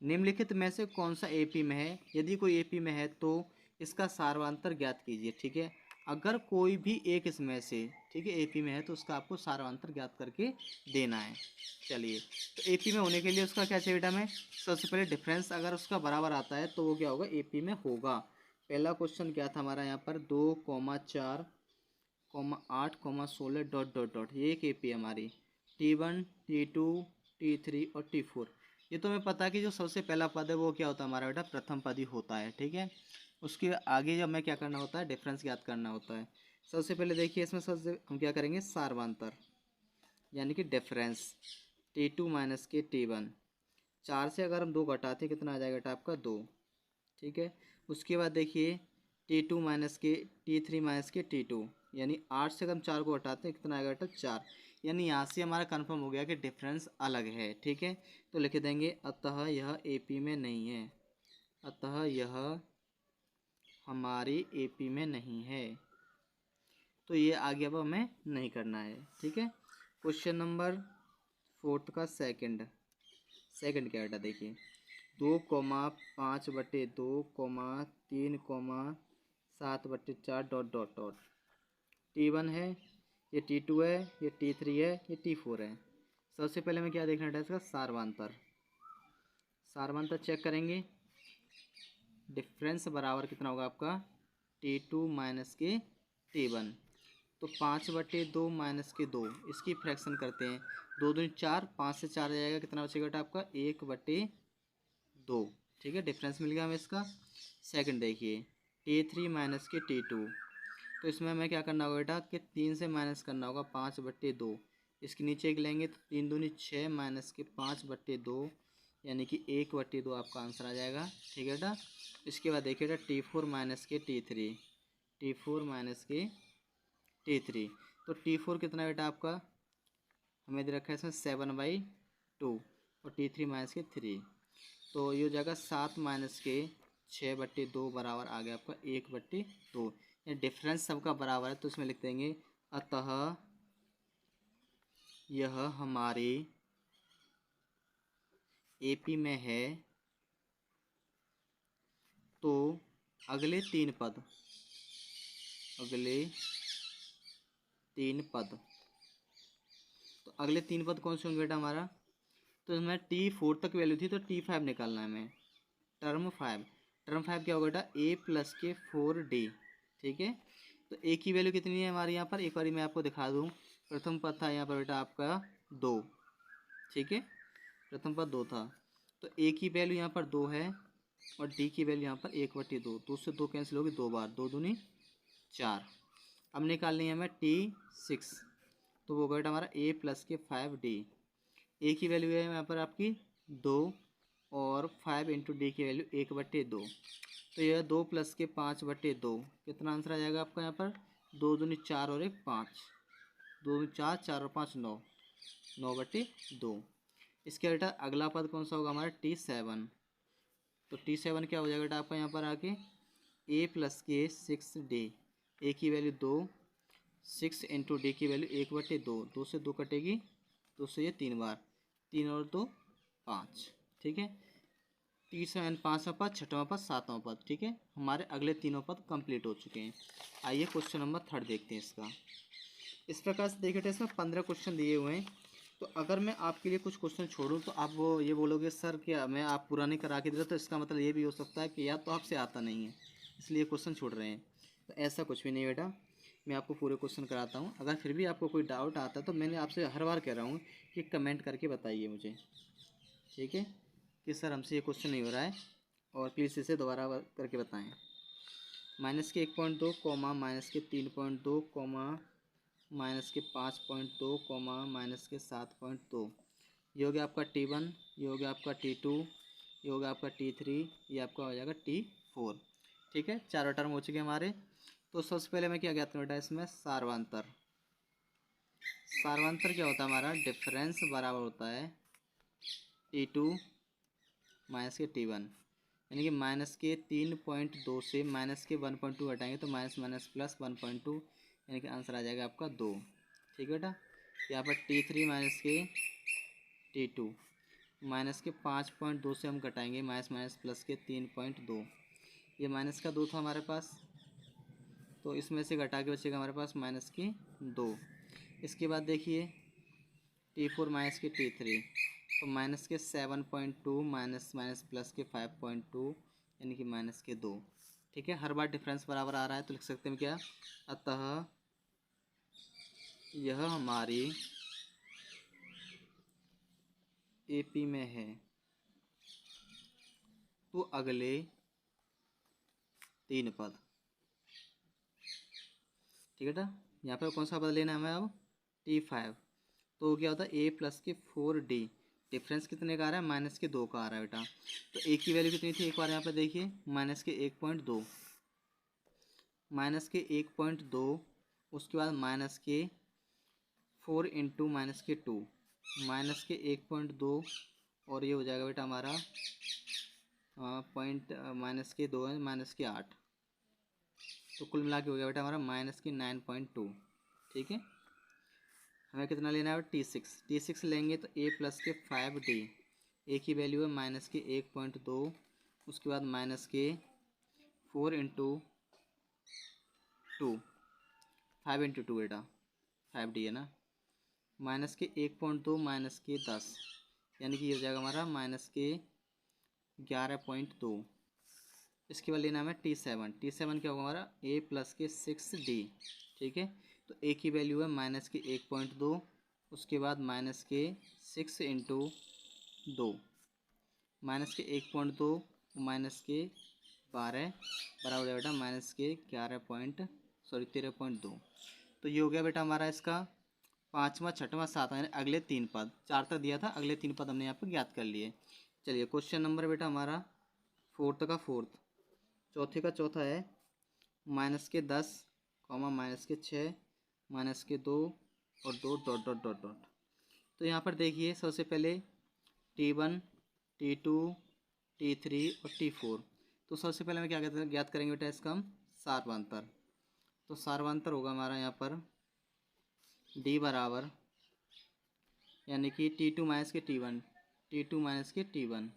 निम्नलिखित में से कौन सा एपी में है, यदि कोई एपी में है तो इसका सार्वंतर ज्ञात कीजिए। ठीक है, अगर कोई भी एक इसमें से, ठीक है, एपी में है तो उसका आपको सार्वंतर ज्ञात करके देना है। चलिए, तो एपी में होने के लिए उसका क्या चाहिए बेटा, में सबसे पहले डिफरेंस अगर उसका बराबर आता है तो वो क्या होगा, एपी में होगा। पहला क्वेश्चन क्या था हमारा यहाँ पर, 2,4,8,16 डॉट डॉट डॉट, ये एक एपी हमारी, T1 T2 T3 और T4। ये तो हमें पता है कि जो सबसे पहला पद है वो क्या होता है हमारा बेटा, प्रथम पद ही होता है। ठीक है, उसके आगे जब हमें क्या करना होता है, डिफरेंस ज्ञात करना होता है। सबसे पहले देखिए इसमें सबसे हम क्या करेंगे, सार्वंतर यानी कि डिफरेंस, T2 माइनस के T1, 4 से अगर हम 2 घटाते कितना आ जाएगा बेटा आपका 2। ठीक है, उसके बाद देखिए T2 माइनस के T3 माइनस के T2, यानी 8 से अगर हम 4 को हटाते हैं कितना आएगा बेटा 4। यानी यहाँ से हमारा कंफर्म हो गया कि डिफरेंस अलग है। ठीक है, तो लिख देंगे अतः यह एपी में नहीं है, अतः यह हमारी एपी में नहीं है। तो ये आगे अब हमें नहीं करना है। ठीक है, क्वेश्चन नंबर 4 का सेकंड, सेकंड क्या बेटा देखिए, 2,5/2, 3,7/4 T1 है, ये T2 है, ये T3 है, ये T4 है। सबसे पहले हमें क्या देखना है इसका सार्वंतर, सार्वंतर चेक करेंगे। डिफरेंस बराबर कितना होगा आपका, T2 माइनस के T1, तो 5/2 माइनस के 2, इसकी फ्रैक्शन करते हैं, 2 दूनी 4, 5 से 4 जाएगा कितना बचेगा बेटा आपका 1/2। ठीक है, डिफरेंस मिल गया हमें इसका। सेकंड देखिए T3 माइनस के T2, तो इसमें हमें क्या करना होगा बेटा कि 3 से माइनस करना होगा 5/2, इसके नीचे एक लेंगे तो 3 दूनी 6 माइनस के 5/2, यानी कि 1/2 आपका आंसर आ जाएगा। ठीक है बेटा, इसके बाद देखिए बेटा T4 माइनस के T3, T4 माइनस के T3, तो T4 कितना बेटा आपका हमें दे रखा है इसमें 7/2 और T3 माइनस के 3, तो ये हो जाएगा 7 माइनस के 6/2 बराबर आ गया आपका 1/2। ये डिफरेंस सबका बराबर है तो इसमें लिख देंगे अतः यह हमारे एपी में है, तो अगले 3 पद, अगले 3 पद, तो अगले 3 पद कौन से होंगे बेटा हमारा, तो इसमें T4 तक वैल्यू थी तो T5 निकालना है हमें। टर्म 5, टर्म 5 क्या होगा बेटा A+K4D। ठीक है, तो ए की वैल्यू कितनी है हमारे यहाँ पर, एक बार मैं आपको दिखा दूँ। प्रथम पद था यहाँ पर बेटा आपका 2। ठीक है, प्रथम पद 2 था, तो ए की वैल्यू यहाँ पर 2 है और डी की वैल्यू यहाँ पर 1/2, 2 से 2 कैंसिल होगी 2 बार, 2 दूनी 4। अब निकालनी है हमें T6, तो वो बेटा हमारा A+K5D। ए की वैल्यू है यहाँ पर आपकी 2 और 5 इंटू डी की वैल्यू 1/2, तो यह 2 + के 5/2, कितना आंसर आ जाएगा आपका यहाँ पर, 2 दूनी 4 और 1 5, 2 दूनी 4, 4 और 5 9, 9/2। इसके बेटा अगला पद कौन सा होगा हमारा T7, तो T7 क्या हो जाएगा बेटा आपका यहाँ पर आके A+K6D, ए की वैल्यू 2, 6 इंटू डी की वैल्यू 1/2, 2 से 2 कटेगी, 2 से ये 3 बार, 3 और 2 5। ठीक है, तीसरा 5वां पद, 6वां पद, 7वां पद। ठीक है, हमारे अगले तीनों पद कंप्लीट हो चुके हैं। आइए क्वेश्चन नंबर 3 देखते हैं इसका। इस प्रकार से देखिए इसमें 15 क्वेश्चन दिए हुए हैं, तो अगर मैं आपके लिए कुछ क्वेश्चन छोड़ूं तो आप वो ये बोलोगे सर क्या मैं आप पूरा नहीं करा के दे रहा, तो इसका मतलब ये भी हो सकता है कि या तो आपसे आता नहीं है इसलिए क्वेश्चन छोड़ रहे हैं। तो ऐसा कुछ भी नहीं बेटा, मैं आपको पूरे क्वेश्चन कराता हूँ। अगर फिर भी आपको कोई डाउट आता है तो मैंने आपसे हर बार कह रहा हूँ कि कमेंट करके बताइए मुझे। ठीक है, कि सर हमसे ये क्वेश्चन नहीं हो रहा है और प्लीज़ इसे दोबारा करके बताएं। -के 1.2 कॉमा -के 3.2 कॉमा माइनस के 5.2 कॉमा माइनस के 7.2। ये हो गया आपका T1, ये हो गया आपका T2, ये हो गया आपका T3, ये आपका हो जाएगा T4। ठीक है, चारों टर्म हो चुके हमारे। तो सबसे पहले मैं क्या ज्ञात करूँ बेटा, इसमें सार्वंतर। सार्वंतर क्या होता है हमारा, डिफरेंस बराबर होता है T2 माइनस के T1, यानी कि माइनस के 3.2 से माइनस के 1.2 हटाएंगे तो माइनस माइनस प्लस 1.2, यानी कि आंसर आ जाएगा आपका 2। ठीक है बेटा, यहाँ पर T3 माइनस के T2, माइनस के 5.2 से हम घटाएंगे माइनस माइनस प्लस के 3.2, ये माइनस का 2 था हमारे पास, तो इसमें से घटा के बचेगा हमारे पास माइनस की 2। इसके बाद देखिए T4 माइनस के T3, तो माइनस के 7.2 माइनस माइनस प्लस के 5.2, यानी कि माइनस के 2। ठीक है, हर बार डिफरेंस बराबर आ रहा है तो लिख सकते हैं क्या, अतः यह हमारी AP में है तो अगले 3 पद। ठीक है बेटा, यहाँ पर कौन सा पद लेना है हमें अब, T5। तो क्या होता है A प्लस के 4D, डिफरेंस कितने का आ रहा है, माइनस के 2 का आ रहा है बेटा। तो A की वैल्यू कितनी थी, एक बार यहाँ पर देखिए, माइनस के 1.2, माइनस के 1.2, उसके बाद माइनस के 4 इंटू माइनस के 2, माइनस के 1.2, और ये हो जाएगा बेटा हमारा पॉइंट माइनस के 2 है, माइनस के 8, तो कुल मिला के हो गया बेटा हमारा माइनस की 9.2। ठीक है, हमें कितना लेना है T6 लेंगे तो A प्लस के 5D, A की वैल्यू है माइनस के 1.2, उसके बाद माइनस के 4 इंटू 2, 5 इंटू 2 बेटा 5D है ना, माइनस के 1.2 माइनस के 10, यानी कि ये हो जाएगा हमारा माइनस के 11.2। इसके बाद लेना हमें T7 क्या होगा हमारा, A प्लस के 6D। ठीक है, तो A की वैल्यू है माइनस के 1.2, उसके बाद माइनस के 6 इंटू 2, माइनस के 1.2 माइनस के 12 बराबर हो जाएगा बेटा माइनस के 13.2। तो ये हो गया बेटा हमारा इसका 5वां 6वां 7वां, यानी अगले 3 पद, 4 तक दिया था, अगले 3 पद हमने यहाँ पर ज्ञात कर लिए। चलिए क्वेश्चन नंबर बेटा हमारा 4th का 4th, चौथे का चौथा है माइनस के 10 कॉमा माइनस के 6 माइनस के 2 और 2 डॉट डॉट डॉट डॉट। तो यहाँ पर देखिए सबसे पहले T1 T2 T3 और T4। तो सबसे पहले हम क्या ज्ञात करेंगे बेटा, इसका हम सार्वंतर। तो सार्वंतर होगा हमारा यहाँ पर D बराबर, यानी कि T2 माइनस के T1, T2 माइनस के T1,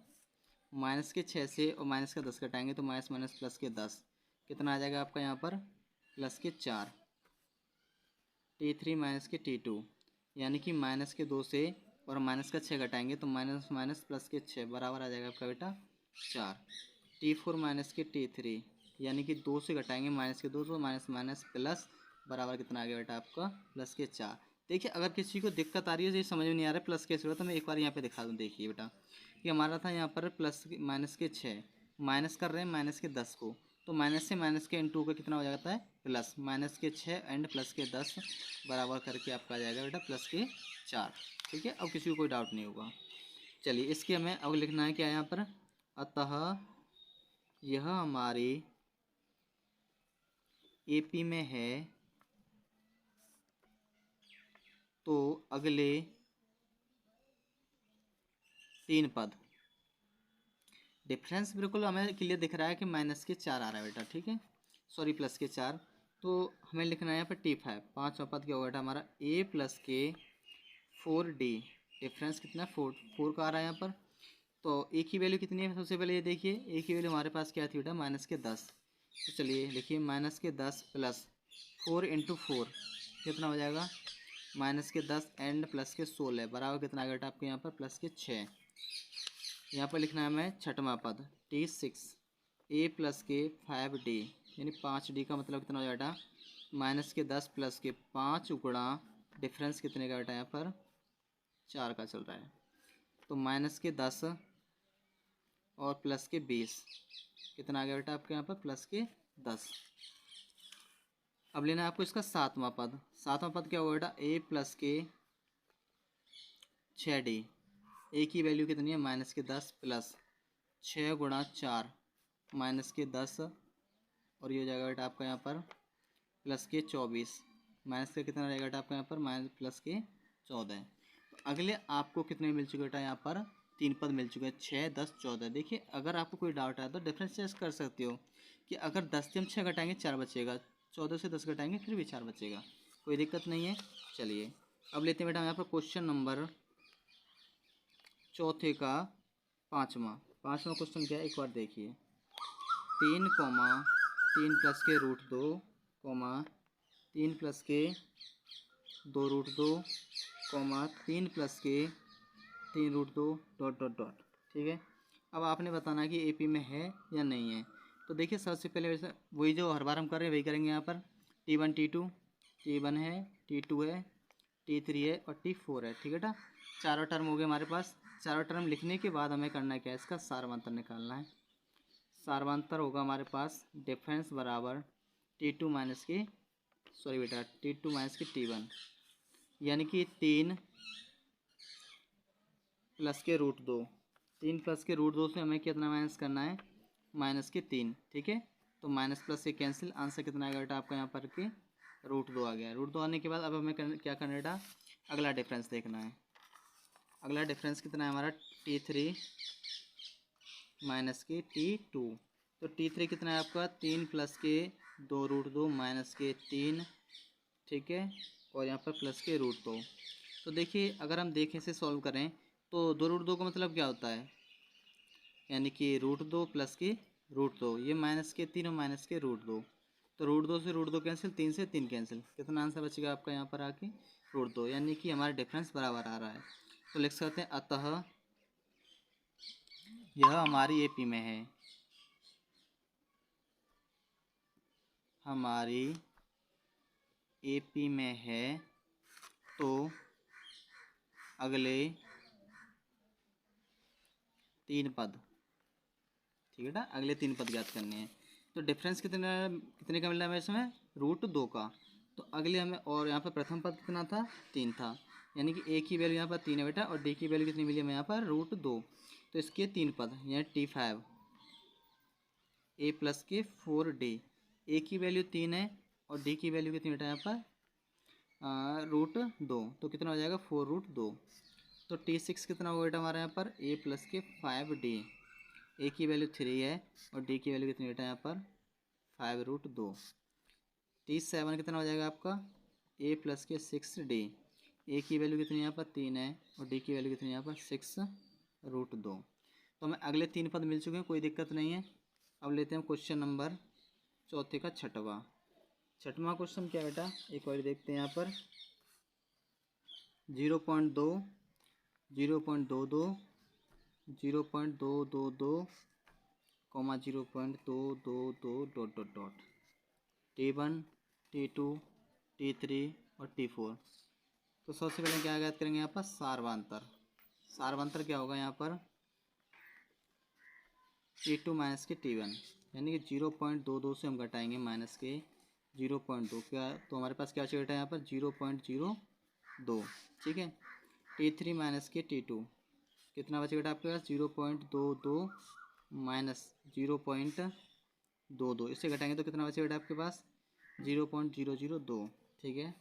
माइनस के 6 से और माइनस का 10 घटाएंगे तो माइनस माइनस प्लस के 10, कितना आ जाएगा आपका यहाँ पर, प्लस के 4। T3 माइनस के T2, यानी कि माइनस के 2 से और माइनस का 6 घटाएंगे तो माइनस माइनस प्लस के 6 बराबर आ जाएगा आपका बेटा 4। T4 माइनस के T3, यानी कि 2 से घटाएंगे माइनस के 2 तो माइनस माइनस प्लस बराबर कितना आ गया बेटा आपका, प्लस के 4। देखिए अगर किसी को दिक्कत आ रही है, ये समझ में नहीं आ रहा है प्लस कैसे होता है, तो मैं एक बार यहाँ पे दिखा दूँ। देखिए बेटा, ये हमारा था यहाँ पर प्लस माइनस के 6, माइनस कर रहे हैं माइनस के 10 को, तो माइनस से माइनस के इंटू का कितना हो जाता है, प्लस माइनस के 6 एंड प्लस के 10 बराबर करके आपका आ जाएगा बेटा प्लस के 4। ठीक है, अब किसी को कोई डाउट नहीं होगा। चलिए इसके हमें अब लिखना है क्या यहाँ पर, अतः यह हमारी AP में है तो अगले 3 पद। डिफरेंस बिल्कुल हमें क्लियर दिख रहा है कि माइनस के 4 आ रहा है बेटा। ठीक है, सॉरी प्लस के 4। तो हमें लिखना है यहाँ पर T5, 5वां पद क्या होगा बेटा हमारा, A प्लस के 4D, डिफरेंस कितना 4 का आ रहा है यहाँ पर। तो A की वैल्यू कितनी है, सबसे पहले ये देखिए A की वैल्यू हमारे पास क्या थी बेटा, माइनस के 10। तो चलिए लिखिए माइनस के 10 प्लस 4 इंटू 4 कितना हो जाएगा, माइनस के 10 एंड प्लस के 16 बराबर कितना आ गया बेटा आपके यहाँ पर, प्लस के 6। यहाँ पर लिखना है हमें 6वां पद T6, A प्लस के 5D, यानी 5D का मतलब कितना हो जाएगा बेटा, माइनस के 10 प्लस के 5 गुणा डिफरेंस कितने का बेटा यहाँ पर 4 का चल रहा है, तो माइनस के 10 और प्लस के 20 कितना आ गया बेटा आपके यहाँ पर, प्लस के 10। अब लेना है आपको इसका सातवां पद। सातवां पद क्या होगा बेटा, ए प्लस के 6d। ए की वैल्यू कितनी है, माइनस के 10 प्लस 6 गुणा 4 माइनस के 10, और ये हो जाएगा बेटा आपका यहाँ पर प्लस के 24, माइनस का कितना रहेगा बेटा आपका यहाँ पर, माइनस प्लस के 14। तो अगले आपको कितने मिल चुके बेटा, यहाँ पर 3 पद मिल चुके हैं, 6 10 14। देखिए अगर आपको कोई डाउट आया तो डिफरेंस टेस्ट कर सकते हो कि अगर 10 से हम 6 घटाएंगे 4 बचेगा, 14 से 10 घटाएंगे फिर भी 4 बचेगा, कोई दिक्कत नहीं है। चलिए अब लेते हैं बेटा यहाँ पर क्वेश्चन नंबर चौथे का पाँचवा क्वेश्चन क्या है, एक बार देखिए। 3 प्लस के रूट 2 3 प्लस के 2 रूट 2 3 प्लस के 3 रूट 2 डॉट डॉट डॉट। ठीक है, अब आपने बताना है कि एपी में है या नहीं है। तो देखिए सबसे पहले वैसे वही जो हर बार हम कर रहे हैं वही करेंगे। यहाँ पर T1 T1 है, T2 है, T3 है और T4 है। ठीक है बेटा, चारों टर्म हो गए हमारे पास। चारों टर्म लिखने के बाद हमें करना क्या है, इसका सारवांतर निकालना है। सारवांतर होगा हमारे पास डिफरेंस बराबर T2 माइनस के T2 माइनस के T1, यानी कि 3 प्लस के रूट 2। 3 प्लस के रूट 2 से हमें कितना माइनस करना है, माइनस के 3। ठीक है, तो माइनस प्लस से कैंसिल, आंसर कितना आएगा बेटा आपका यहाँ पर के रूट 2 आ गया। रूट 2 आने के बाद अब हमें क्या करना है बेटा, अगला डिफरेंस देखना है। अगला डिफरेंस कितना है हमारा, T3 माइनस के T2। तो T3 कितना है आपका, 3 प्लस के 2 रूट 2 माइनस के 3। ठीक है, और यहाँ पर प्लस के रूट 2। तो देखिए अगर हम देखें इसे सॉल्व करें तो 2 रूट 2 का मतलब क्या होता है, यानी कि रूट 2 प्लस के रूट 2, ये माइनस के 3 और माइनस के रूट 2। तो रूट 2 से रूट 2 कैंसिल, 3 से 3 कैंसिल, कितना आंसर बचेगा आपका यहाँ पर आके रूट 2, यानी कि हमारा डिफरेंस बराबर आ रहा है। तो लिख सकते हैं अतः यह हमारी एपी में है, हमारी एपी में है। तो अगले 3 पद, ठीक है ना, अगले 3 पद ज्ञात करने हैं। तो डिफरेंस कितने का मिल रहा है हमें इसमें, रूट 2 का। तो अगले हमें, और यहाँ पर प्रथम पद कितना था, 3 था, यानी कि ए की वैल्यू यहाँ पर 3 है बेटा, और डी की वैल्यू कितनी मिली हमें यहाँ पर, रूट 2। तो इसके 3 पद, यानी T5 ए प्लस के 4D। ए की वैल्यू 3 है और डी की वैल्यू कितनी बेटा यहाँ पर रूट 2, तो कितना हो जाएगा 4 रूट 2। तो T6 कितना होगा बेटा हमारे यहाँ पर, ए प्लस के 5D। ए की वैल्यू 3 है और डी की वैल्यू कितनी बेटा यहाँ पर 5 रूट 2। T7 कितना हो जाएगा आपका, ए प्लस के 6D। ए की वैल्यू कितनी यहाँ पर 3 है और डी की वैल्यू कितनी यहाँ पर 6 रूट 2। तो हमें अगले 3 पद मिल चुके हैं, कोई दिक्कत नहीं है। अब लेते हैं क्वेश्चन नंबर चौथे का छठवां क्वेश्चन क्या बेटा, एक बार देखते हैं यहाँ पर। 0.2 0.22 0.222 0.222 dot dot dot. T1 T2 T3 और T4। तो सबसे पहले क्या ज्ञात करेंगे यहाँ पर, सारवांतर क्या होगा यहाँ पर, T2 माइनस के T1, यानी कि 0.22 से हम घटाएंगे माइनस के 0.2, क्या तो हमारे पास क्या बचेगा यहाँ पर 0.02। ठीक है, T3 माइनस के T2 कितना बचेगा आपके पास 0.22 माइनस 0.22, इससे घटाएंगे तो कितना बचेगा आपके पास 0.002। ठीक है,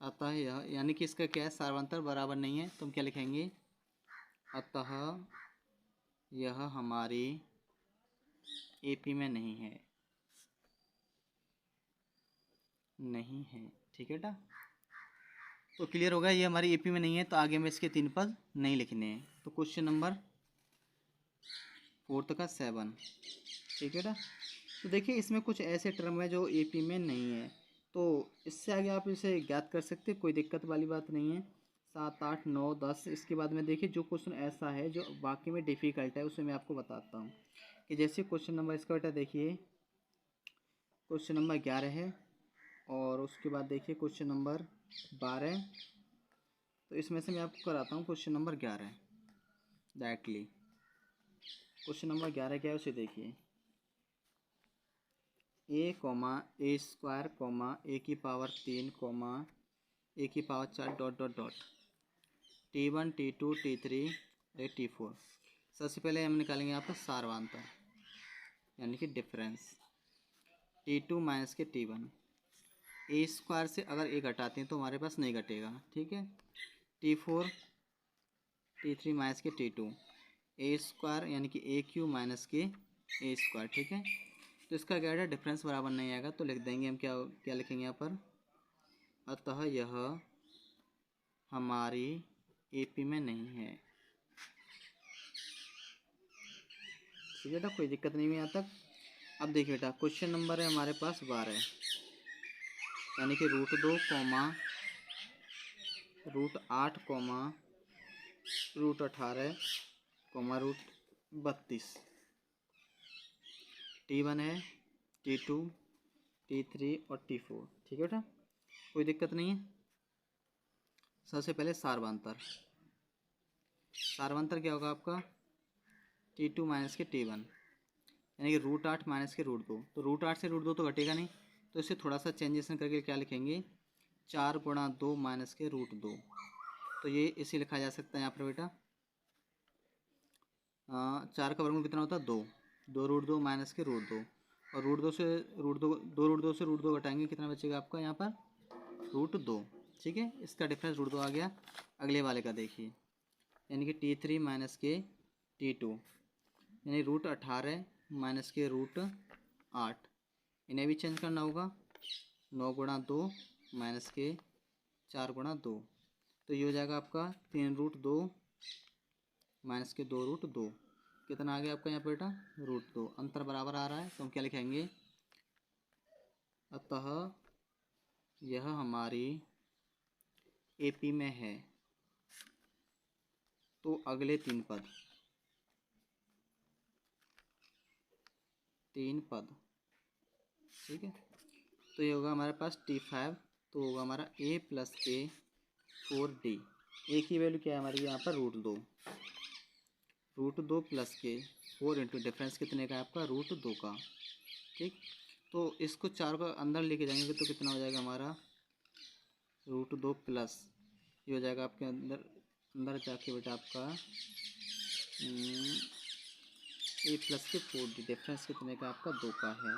अतः यह, यानी कि इसका क्या है, सारवांतर बराबर नहीं है, तो हम क्या लिखेंगे, अतः यह हमारी एपी में नहीं है। ठीक है बेटा, तो क्लियर होगा, ये हमारी एपी में नहीं है, तो आगे में इसके 3 पद नहीं लिखने हैं। तो क्वेश्चन नंबर 4 का 7। ठीक है बेटा, तो देखिए इसमें कुछ ऐसे टर्म है जो एपी में नहीं है, तो इससे आगे आप इसे ज्ञात कर सकते, कोई दिक्कत वाली बात नहीं है। 7 8 9 10, इसके बाद में देखिए जो क्वेश्चन ऐसा है जो वाकई में डिफ़िकल्ट है उसे मैं आपको बताता हूँ। कि जैसे क्वेश्चन नंबर इसका बेटा देखिए, क्वेश्चन नंबर 11 है, और उसके बाद देखिए क्वेश्चन नंबर 12। तो इसमें से मैं आपको कराता हूँ question number 11 directly. Question number 11 क्या है उसे देखिए। a स्क्वायर ए की पावर 3 ए की power 4 dot dot dot T1 T2 T3 T4। सबसे पहले हम निकालेंगे यहाँ पर सारवांतर यानी कि डिफरेंस T2 माइनस के T1। ए स्क्वायर से अगर ए घटाते हैं तो हमारे पास नहीं घटेगा, ठीक है। T4 T3 माइनस के T2 ए स्क्वायर यानी कि ए क्यू माइनस के ए स्क्वायर, ठीक है। तो इसका क्या है, डिफरेंस बराबर नहीं आएगा तो लिख देंगे हम क्या क्या लिखेंगे यहाँ पर, अतः यह हमारी एपी में नहीं है। ठीक है बेटा, कोई दिक्कत नहीं हुई यहाँ तक। अब देखिए बेटा, क्वेश्चन नंबर है हमारे पास 12 यानी कि √2 √8 √18 √32। T1 है, T2 T3 और T4, ठीक है बेटा, कोई दिक्कत नहीं है। सबसे पहले सारवांतर क्या होगा आपका, T2 माइनस के T1 यानी कि √8 माइनस के √2। तो √8 से √2 तो घटेगा नहीं, तो इसे थोड़ा सा चेंजेशन करके क्या लिखेंगे, 4 गुणा 2 माइनस के √2। तो ये इसे लिखा जा सकता है यहाँ पर बेटा, 4 का वर्गमूल कितना होता है, 2 2 √2 माइनस के √2 और √2 से √2 घटाएंगे कितना बचेगा आपका यहाँ पर, √2, ठीक है। इसका डिफरेंस √2 आ गया। अगले वाले का देखिए, यानी कि T3 माइनस के T2 यानी √18 माइनस के √8, इन्हें भी चेंज करना होगा। 9 गुणा 2 माइनस के 4 गुणा 2, तो ये हो जाएगा आपका 3√2 माइनस के 2√2। कितना आ गया आपका यहाँ पर बेटा, √2। अंतर बराबर आ रहा है तो हम क्या लिखेंगे, अतः यह हमारी एपी में है। तो अगले तीन पद ठीक है, तो ये होगा हमारे पास T5, तो होगा हमारा A प्लस के 4D। ए की वैल्यू क्या है हमारी यहाँ पर, √2 प्लस के 4 इंटू डिफरेंस कितने का है आपका, √2 का, ठीक। तो इसको 4 को अंदर लेके जाएंगे तो कितना हो जाएगा हमारा, √2 प्लस ये हो जाएगा आपके अंदर जाके बेटा आपका A प्लस के 4D, डिफरेंस कितने का आपका, 2 का है।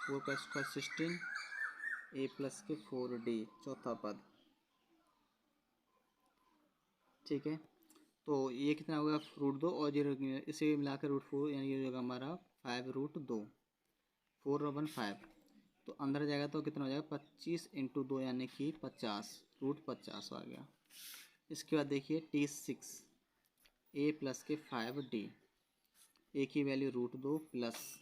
4 का स्क्वायर 16, A प्लस के 4D चौथा पद, ठीक है। तो ये कितना होगा, √2 और 0 इसे मिलाकर √4 यानी ये होगा हमारा 5√2, 4 और 1 5। तो अंदर जाएगा तो कितना हो जाएगा, 25 इंटू 2 यानी कि 50, √50 आ गया। इसके बाद देखिए T6 A प्लस के 5D, ए की वैल्यू √2 प्लस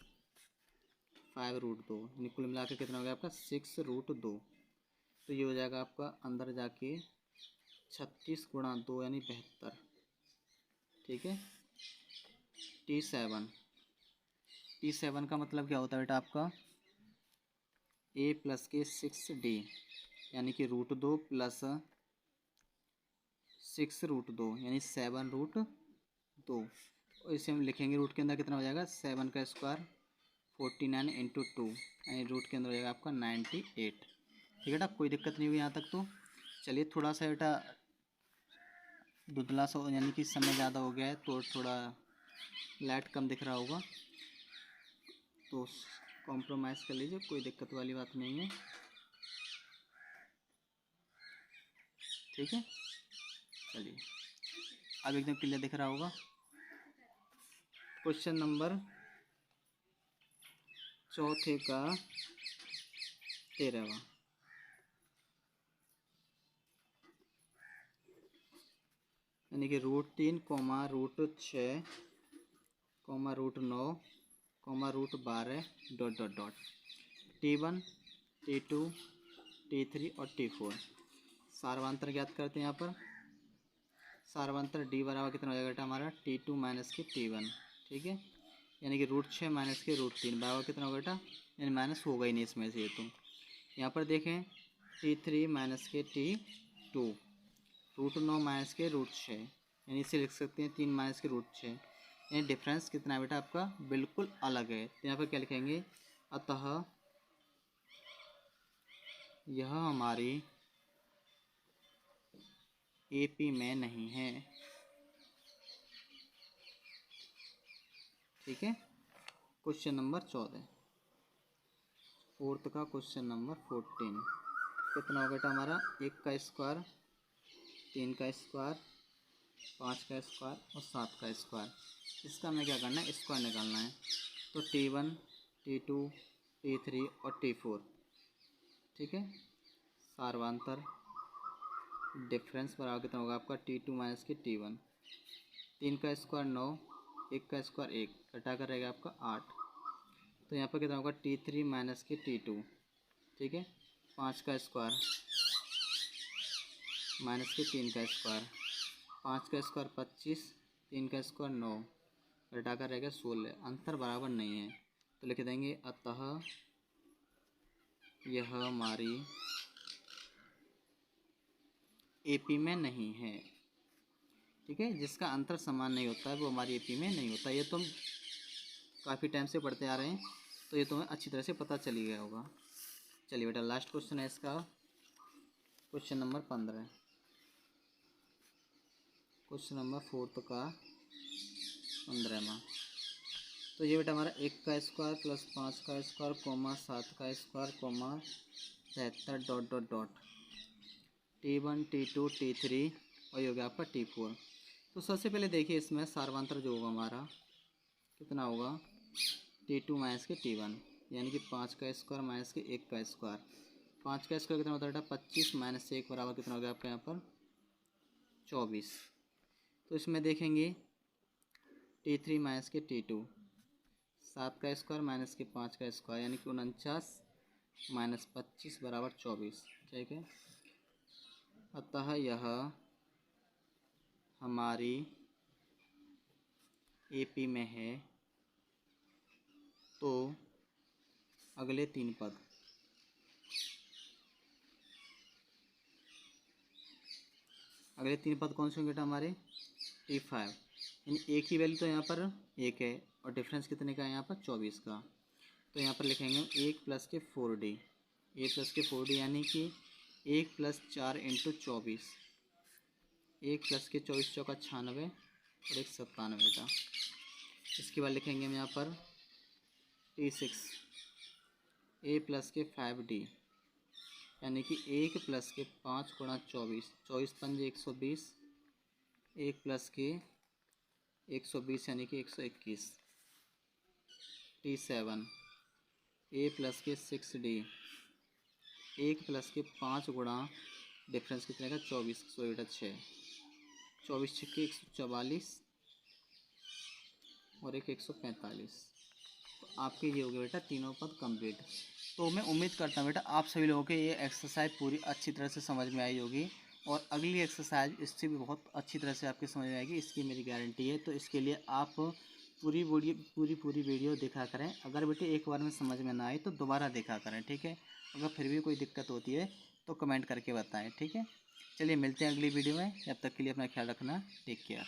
5√2 यानी कुल मिलाकर कितना हो गया आपका, 6√2। तो ये हो जाएगा आपका अंदर जाके 36 गुणा 2 यानी 72, ठीक है। T7 का मतलब क्या होता है बेटा आपका, A प्लस के 6D यानी कि √2 प्लस 6√2 यानी 7√2। और इसे हम लिखेंगे रूट के अंदर कितना हो जाएगा, 7 का स्क्वायर 49 इंटू 2 यानी रूट के अंदर हो जाएगा आपका 98, ठीक है बेटा, कोई दिक्कत नहीं हुई यहाँ तक। तो चलिए थोड़ा सा बेटा धुंधला सा यानी कि समय ज़्यादा हो गया है तो थोड़ा लाइट कम दिख रहा होगा, तो कॉम्प्रोमाइज़ कर लीजिए, कोई दिक्कत वाली बात नहीं है, ठीक है। चलिए अब एकदम क्लियर दिख रहा होगा। क्वेश्चन नंबर चौथे का 13वां, यानी कि √3, √6, √9, √12 dot dot dot T1 T2 T3 और T4। सारवांतर ज्ञात करते हैं यहाँ पर। सारवांतर D बराबर कितना हो जाएगा बेटा हमारा, T2 माइनस के T1, ठीक है। यानी कि √6 माइनस के √3 बराबर कितना होगा बेटा, यानी माइनस होगा ही नहीं इसमें से। तो यहाँ पर देखें T3 माइनस के T2, √9 माइनस के √6 यानी इसे लिख सकते हैं 3 माइनस के √6। ये डिफरेंस कितना है बेटा आपका, बिल्कुल अलग है। तो यहाँ पर क्या लिखेंगे, अतः यह हमारी एपी में नहीं है। ठीक है। क्वेश्चन नंबर 14, फोर्थ का क्वेश्चन नंबर 14 कितना हो बेटा हमारा, 1 का स्क्वायर, 3 का स्क्वायर, 5 का स्क्वायर और 7 का स्क्वायर। इसका हमें क्या करना है, स्क्वायर निकालना है। तो T1, T2, T3 और T4। ठीक है। सार्वांतर डिफरेंस बराबर कितना होगा आपका, T2 माइनस के T1। 3 का स्क्वायर 9, 1 का स्क्वायर 1, घटा कर रहेगा आपका 8। तो यहाँ पर कितना होगा, T3 माइनस के T2। ठीक है। 5 का स्क्वायर माइनस के 3 का स्क्वायर, 5 का स्क्वायर 25, 3 का स्क्वायर 9, घटा कर रहेगा 16। अंतर बराबर नहीं है तो लिख देंगे, अतः यह हमारी एपी में नहीं है। ठीक है। जिसका अंतर समान नहीं होता है वो हमारी एपी में नहीं होता। ये तो हम काफ़ी टाइम से पढ़ते आ रहे हैं, तो ये तुम्हें अच्छी तरह से पता चल ही गया होगा। चलिए बेटा लास्ट क्वेश्चन है इसका, क्वेश्चन नंबर 15, क्वेश्चन नंबर 4 का 15वां। तो ये बेटा हमारा 1 का स्क्वायर प्लस 5 का स्क्वायर कोमा 7 का square comma 73 dot dot dot T1, T2, T3 और ये हो गया आपका T4। तो सबसे पहले देखिए इसमें सार्वंतर जो होगा हमारा कितना होगा, T2 माइनस के T1, यानी कि 5 का स्क्वायर माइनस के 1 का स्क्वायर। 5 का स्क्वायर कितना होता है बेटा, 25 माइनस 1 बराबर कितना हो गया आपके यहाँ पर 24। तो इसमें देखेंगे T3 माइनस के T2, 7 का स्क्वायर माइनस के 5 का स्क्वायर, यानी कि 49 माइनस 25 बराबर 24। ठीक है। अतः यह हमारी एपी में है। तो अगले 3 पद, अगले 3 पद कौन से होंगे बेटा हमारे, T5, यानी एक ही वैल्यू तो यहाँ पर 1 है और डिफरेंस कितने का है यहाँ पर 24 का। तो यहाँ पर लिखेंगे 1 प्लस के 4D, 1 प्लस के 4D यानी कि 1 प्लस 4 इंटू 24, 1 प्लस के 24 चौका 96 और 1 97 बेटा। इसके बाद लिखेंगे हम यहाँ पर T6, A प्लस के 5D, यानी कि 1 प्लस के 5 गुणा 24, 24 पंजे 120, 1 प्लस के 120 यानी कि 121। T7, A प्लस के 6D, 1 प्लस के 5 गुणा डिफरेंस कितने का 24, 6, 24 छक्के 144 और 145। तो आपके ये हो गए बेटा तीनों पद कंप्लीट। तो मैं उम्मीद करता हूँ बेटा आप सभी लोगों के ये एक्सरसाइज पूरी अच्छी तरह से समझ में आई होगी, और अगली एक्सरसाइज इससे भी बहुत अच्छी तरह से आपके समझ में आएगी, इसकी मेरी गारंटी है। तो इसके लिए आप पूरी वीडियो देखा करें। अगर बेटे एक बार में समझ में ना आए तो दोबारा देखा करें। ठीक है। अगर फिर भी कोई दिक्कत होती है तो कमेंट करके बताएं। ठीक है। चलिए मिलते हैं अगली वीडियो में, जब तक के लिए अपना ख्याल रखना, टेक केयर।